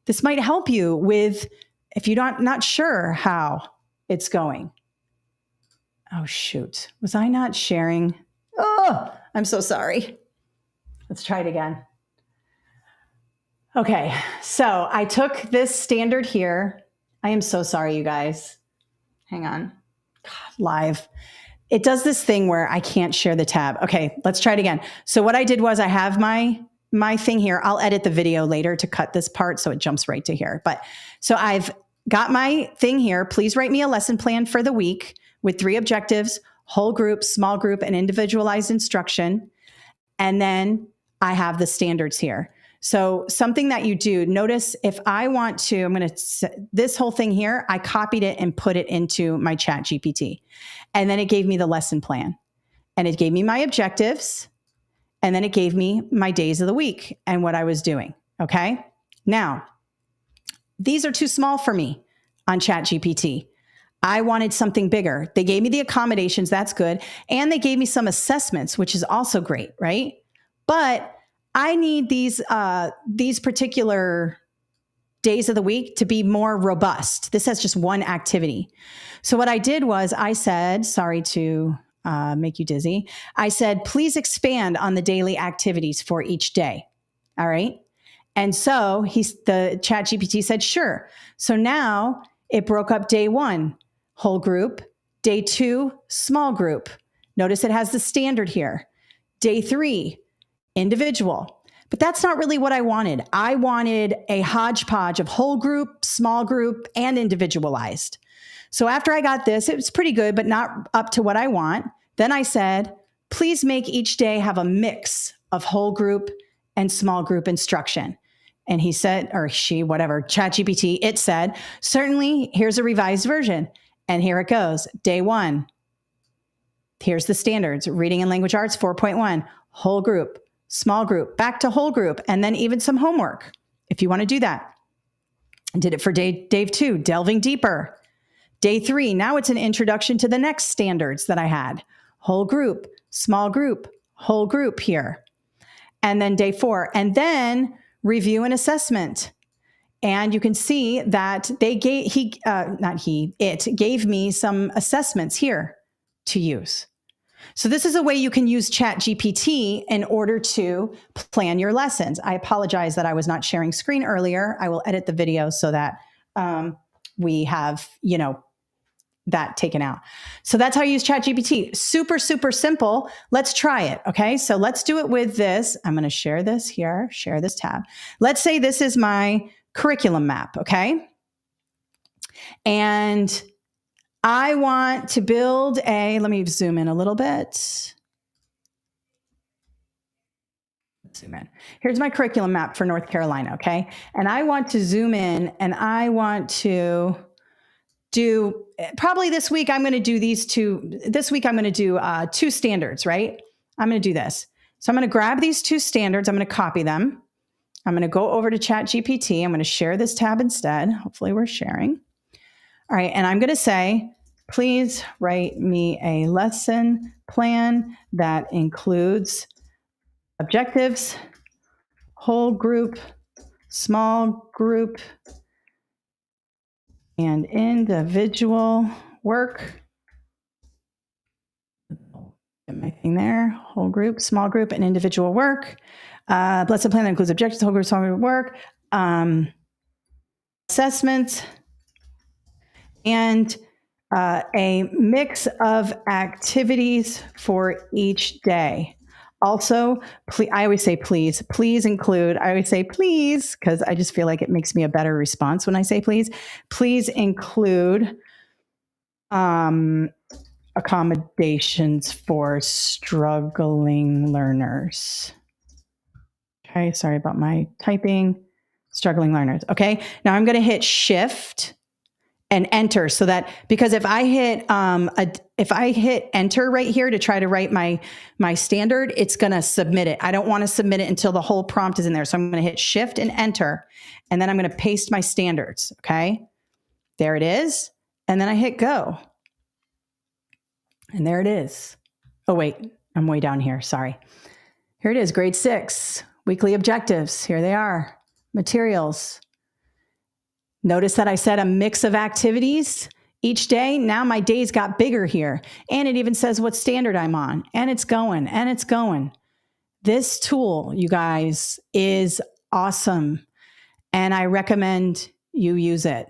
This might help you with if you're not sure how it's going. Oh, shoot. Was I not sharing? Oh, I'm so sorry. Let's try it again. Okay, so I took this standard here. I am so sorry, you guys. Hang on. God, live. It does this thing where I can't share the tab. Okay, let's try it again. So what I did was I have my thing here. I'll edit the video later to cut this part so it jumps right to here. But so I've got my thing here. Please write me a lesson plan for the week with 3 objectives, whole group, small group, and individualized instruction. And then I have the standards here. So something that you do, notice if I want to, I'm going to, this whole thing here, I copied it and put it into my ChatGPT. And then it gave me the lesson plan. And it gave me my objectives. And then it gave me my days of the week and what I was doing. Okay. Now, these are too small for me on ChatGPT. I wanted something bigger. They gave me the accommodations. That's good. And they gave me some assessments, which is also great, right? But I need these particular days of the week to be more robust. This has just one activity. So what I did was I said, sorry to make you dizzy. I said, please expand on the daily activities for each day. All right. And so the ChatGPT said, sure. So now it broke up day 1, whole group, day 2, small group. Notice it has the standard here. Day 3, individual. But that's not really what I wanted. I wanted a hodgepodge of whole group, small group, and individualized. So after I got this, it was pretty good, but not up to what I want. Then I said, please make each day have a mix of whole group and small group instruction. And he said, or she, whatever, ChatGPT, it said, certainly, here's a revised version. And here it goes. Day 1. Here's the standards. Reading and Language Arts 4.1, whole group, small group, back to whole group, and then even some homework if you want to do that. I did it for day 2, delving deeper. Day 3, now it's an introduction to the next standards that I had. Whole group, small group, whole group here. And then day 4, and then review and assessment. And you can see that it gave me some assessments here to use. So this is a way you can use ChatGPT in order to plan your lessons. I apologize that I was not sharing screen earlier. I will edit the video so that we have, that taken out. So that's how you use ChatGPT. Super, super simple. Let's try it. Okay. So let's do it with this. I'm going to share this here, share this tab. Let's say this is my curriculum map. Okay. And I want to build let me zoom in a little bit. Zoom in. Here's my curriculum map for North Carolina. Okay. And I want to zoom in and I want to do probably this week. I'm going to do these two. This week, I'm going to do 2 standards, right? I'm going to do this. So I'm going to grab these 2 standards. I'm going to copy them. I'm going to go over to ChatGPT. I'm going to share this tab instead. Hopefully we're sharing. All right. And I'm going to say, please write me a lesson plan that includes objectives, whole group, small group, and individual work. Get my thing there. Whole group, small group, and individual work. Lesson plan that includes objectives, whole group, small group work, assessments, and a mix of activities for each day. Also, I always say please include, I always say please, because I just feel like it makes me a better response when I say please. Please include accommodations for struggling learners. Okay, sorry about my typing. Struggling learners. Okay, now I'm going to hit Shift and enter, so that, because if I hit enter right here to try to write my standard, it's going to submit it. I don't want to submit it until the whole prompt is in there. So I'm going to hit Shift and enter, and then I'm going to paste my standards. Okay, there it is. And then I hit go. And there it is. Oh, wait, I'm way down here. Sorry. Here it is, grade 6, weekly objectives. Here they are, materials. Notice that I said a mix of activities each day. Now my days got bigger here. And it even says what standard I'm on. And it's going, and it's going. This tool, you guys, is awesome. And I recommend you use it.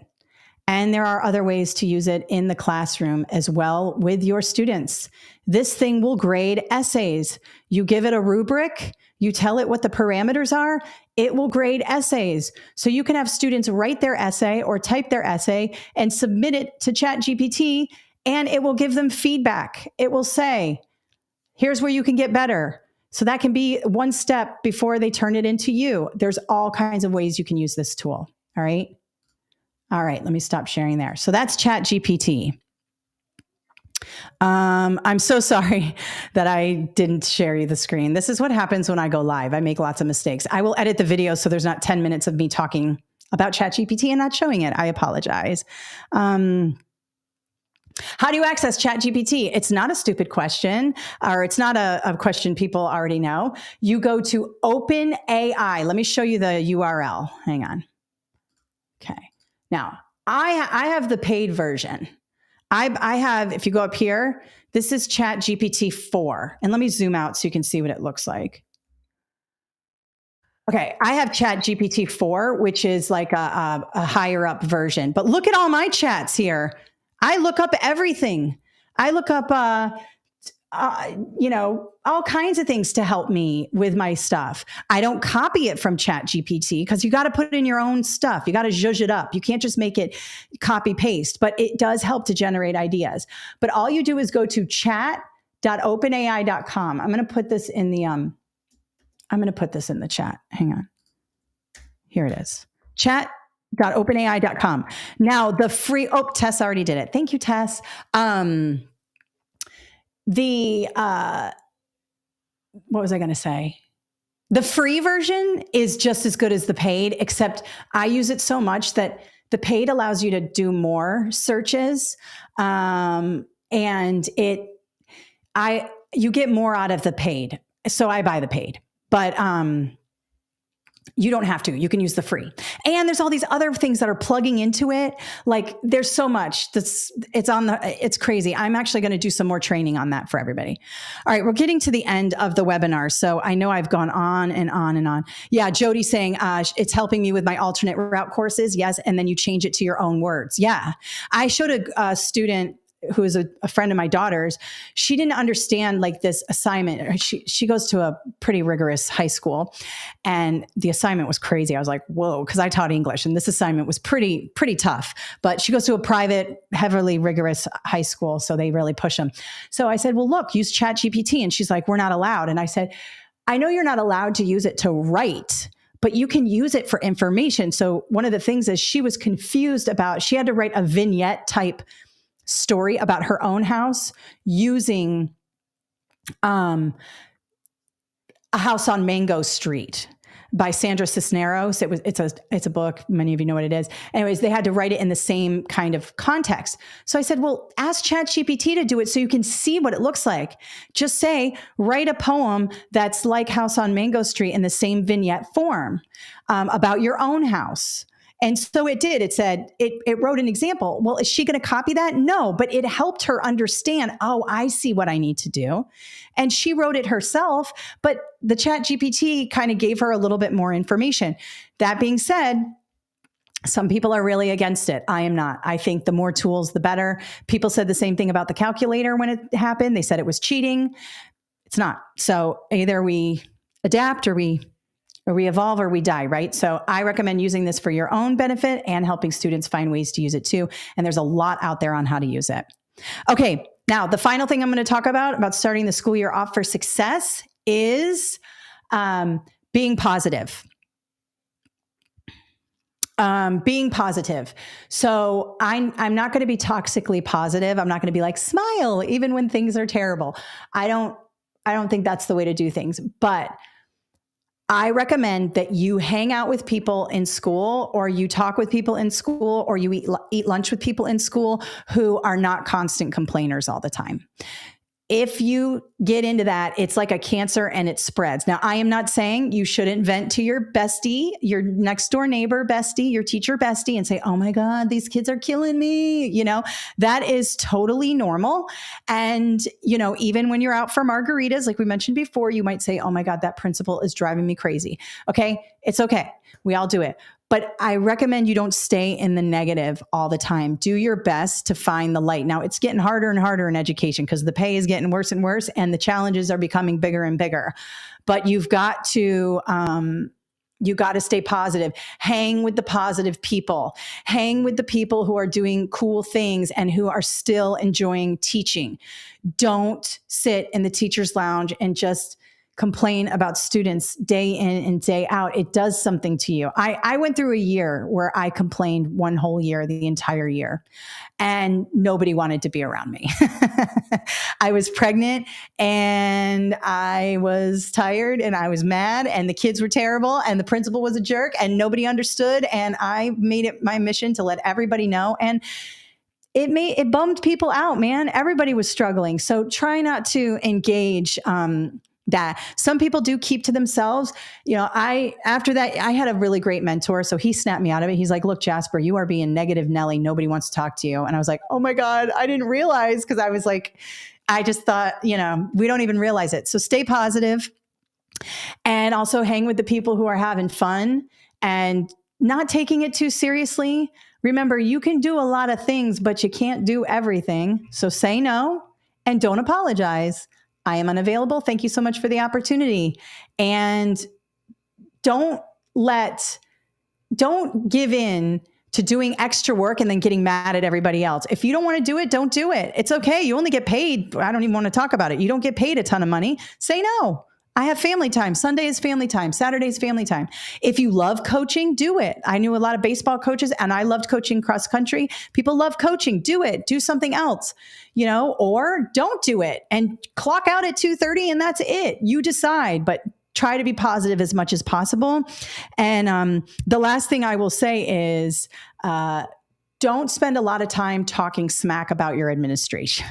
And there are other ways to use it in the classroom as well with your students. This thing will grade essays. You give it a rubric, you tell it what the parameters are, it will grade essays. So you can have students write their essay or type their essay and submit it to ChatGPT, and it will give them feedback. It will say, here's where you can get better. So that can be one step before they turn it into you. There's all kinds of ways you can use this tool. All right. All right, let me stop sharing there. So that's ChatGPT. I'm so sorry that I didn't share you the screen. This is what happens when I go live. I make lots of mistakes. I will edit the video so there's not 10 minutes of me talking about ChatGPT and not showing it. I apologize. How do you access ChatGPT? It's not a stupid question, or it's not a question people already know. You go to OpenAI. Let me show you the URL. Hang on. Okay. Now, I have the paid version. I have, if you go up here, this is ChatGPT 4. And let me zoom out so you can see what it looks like. Okay, I have ChatGPT 4, which is like a higher up version. But look at all my chats here. I look up everything. I look up, all kinds of things to help me with my stuff. I don't copy it from ChatGPT because you got to put in your own stuff. You got to zhuzh it up. You can't just make it copy paste, but it does help to generate ideas. But all you do is go to chat.openai.com. I'm going to put this in the chat. Hang on. Here it is. Chat.openai.com. Now the free, Tess already did it. Thank you, Tess. What was I going to say? The free version is just as good as the paid, except I use it so much that the paid allows you to do more searches. And you get more out of the paid. So I buy the paid, but, You don't have to. You can use the free. And there's all these other things that are plugging into it. Like there's so much it's crazy. I'm actually going to do some more training on that for everybody. All right. We're getting to the end of the webinar. So I know I've gone on and on and on. Yeah. Jody's saying, it's helping me with my alternate route courses. Yes. And then you change it to your own words. Yeah. I showed a student who is a friend of my daughter's. She didn't understand like this assignment. She goes to a pretty rigorous high school, and the assignment was crazy. I was like, whoa, because I taught English, and this assignment was pretty tough. But she goes to a private, heavily rigorous high school, so they really push them. So I said, well, look, use ChatGPT, and she's like, we're not allowed. And I said, I know you're not allowed to use it to write, but you can use it for information. So one of the things is she was confused about, she had to write a vignette type story about her own house using A House on Mango Street by Sandra Cisneros. It's a book. Many of you know what it is. Anyways, they had to write it in the same kind of context. So I said, well, ask ChatGPT to do it so you can see what it looks like. Just say, write a poem that's like House on Mango Street in the same vignette form about your own house. And so it did. It said, it wrote an example. Well, is she going to copy that? No, but it helped her understand, oh, I see what I need to do. And she wrote it herself, but the ChatGPT kind of gave her a little bit more information. That being said, some people are really against it. I am not. I think the more tools, the better. People said the same thing about the calculator when it happened. They said it was cheating. It's not. So either we adapt or we evolve or we die, right? So I recommend using this for your own benefit and helping students find ways to use it too. And there's a lot out there on how to use it. Okay, now the final thing I'm going to talk about starting the school year off for success is being positive. Being positive. So I'm not going to be toxically positive. I'm not going to be like, smile even when things are terrible. I don't think that's the way to do things, but I recommend that you hang out with people in school, or you talk with people in school, or you eat lunch with people in school who are not constant complainers all the time. If you get into that, it's like a cancer and it spreads. Now, I am not saying you shouldn't vent to your bestie, your next door neighbor bestie, your teacher bestie, and say, oh my God, these kids are killing me. You know, that is totally normal. And, you know, even when you're out for margaritas, like we mentioned before, you might say, oh my God, that principal is driving me crazy. Okay. It's okay. We all do it. But I recommend you don't stay in the negative all the time. Do your best to find the light. Now, it's getting harder and harder in education because the pay is getting worse and worse, and the challenges are becoming bigger and bigger. But you've got to stay positive. Hang with the positive people. Hang with the people who are doing cool things and who are still enjoying teaching. Don't sit in the teacher's lounge and just complain about students day in and day out. It does something to you. I went through a year where I complained one whole year, the entire year, and nobody wanted to be around me. I was pregnant and I was tired and I was mad and the kids were terrible and the principal was a jerk and nobody understood. And I made it my mission to let everybody know. And it bummed people out, man. Everybody was struggling. So try not to engage, that. Some people do keep to themselves. You know, after that, I had a really great mentor. So he snapped me out of it. He's like, look, Jasper, you are being negative Nelly. Nobody wants to talk to you. And I was like, oh my God, I didn't realize. Cause I was like, I just thought, you know, we don't even realize it. So stay positive and also hang with the people who are having fun and not taking it too seriously. Remember, you can do a lot of things, but you can't do everything. So say no and don't apologize. I am unavailable. Thank you so much for the opportunity. And don't give in to doing extra work and then getting mad at everybody else. If you don't want to do it, don't do it. It's okay. You only get paid. I don't even want to talk about it. You don't get paid a ton of money. Say no. I have family time. Sunday is family time. Saturday is family time. If you love coaching, do it. I knew a lot of baseball coaches and I loved coaching cross country. People love coaching. Do it. Do something else, you know, or don't do it and clock out at 2:30 and that's it. You decide, but try to be positive as much as possible. And the last thing I will say is don't spend a lot of time talking smack about your administration.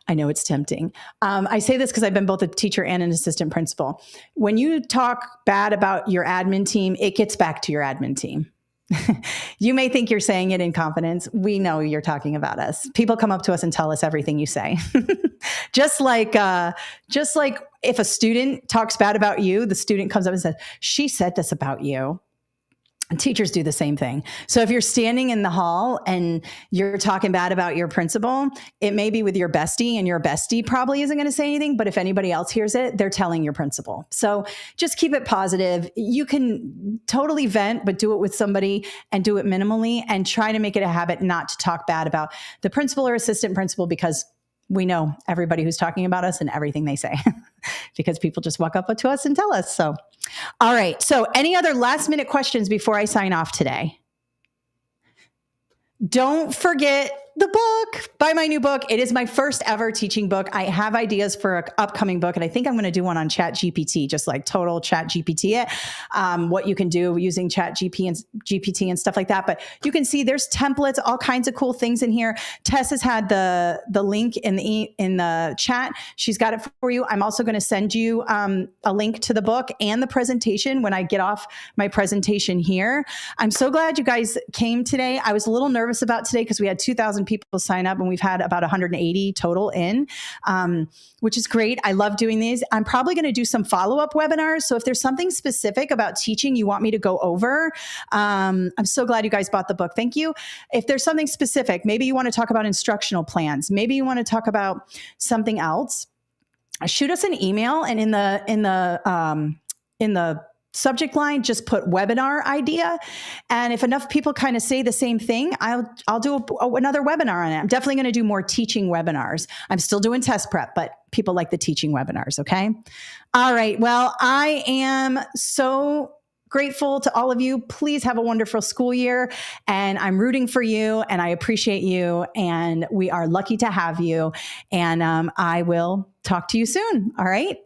I know it's tempting. I say this because I've been both a teacher and an assistant principal. When you talk bad about your admin team, it gets back to your admin team. You may think you're saying it in confidence. We know you're talking about us. People come up to us and tell us everything you say. just like if a student talks bad about you, the student comes up and says, "She said this about you." And teachers do the same thing. So if you're standing in the hall and you're talking bad about your principal, it may be with your bestie, and your bestie probably isn't going to say anything. But if anybody else hears it, they're telling your principal. So just keep it positive. You can totally vent, but do it with somebody and do it minimally, and try to make it a habit not to talk bad about the principal or assistant principal, because we know everybody who's talking about us and everything they say because people just walk up to us and tell us. So, all right. So any other last minute questions before I sign off today? Don't forget the book. Buy my new book. It is my first ever teaching book. I have ideas for an upcoming book, and I think I'm going to do one on Chat GPT, just like total Chat GPT it, what you can do using Chat GPT and stuff like that. But you can see there's templates, all kinds of cool things in here. Tess has had the link in the chat. She's got it for you. I'm also going to send you a link to the book and the presentation when I get off my presentation here. I'm so glad you guys came today. I was a little nervous about today because we had 2,000 people sign up and we've had about 180 total in, which is great. I love doing these. I'm probably going to do some follow-up webinars. So if there's something specific about teaching you want me to go over, I'm so glad you guys bought the book. Thank you. If there's something specific, maybe you want to talk about instructional plans, maybe you want to talk about something else, shoot us an email, and in the subject line, just put webinar idea. And if enough people kind of say the same thing, I'll do another webinar on it. I'm definitely going to do more teaching webinars. I'm still doing test prep, but people like the teaching webinars. Okay. All right. Well, I am so grateful to all of you. Please have a wonderful school year. And I'm rooting for you, and I appreciate you. And we are lucky to have you. And I will talk to you soon. All right.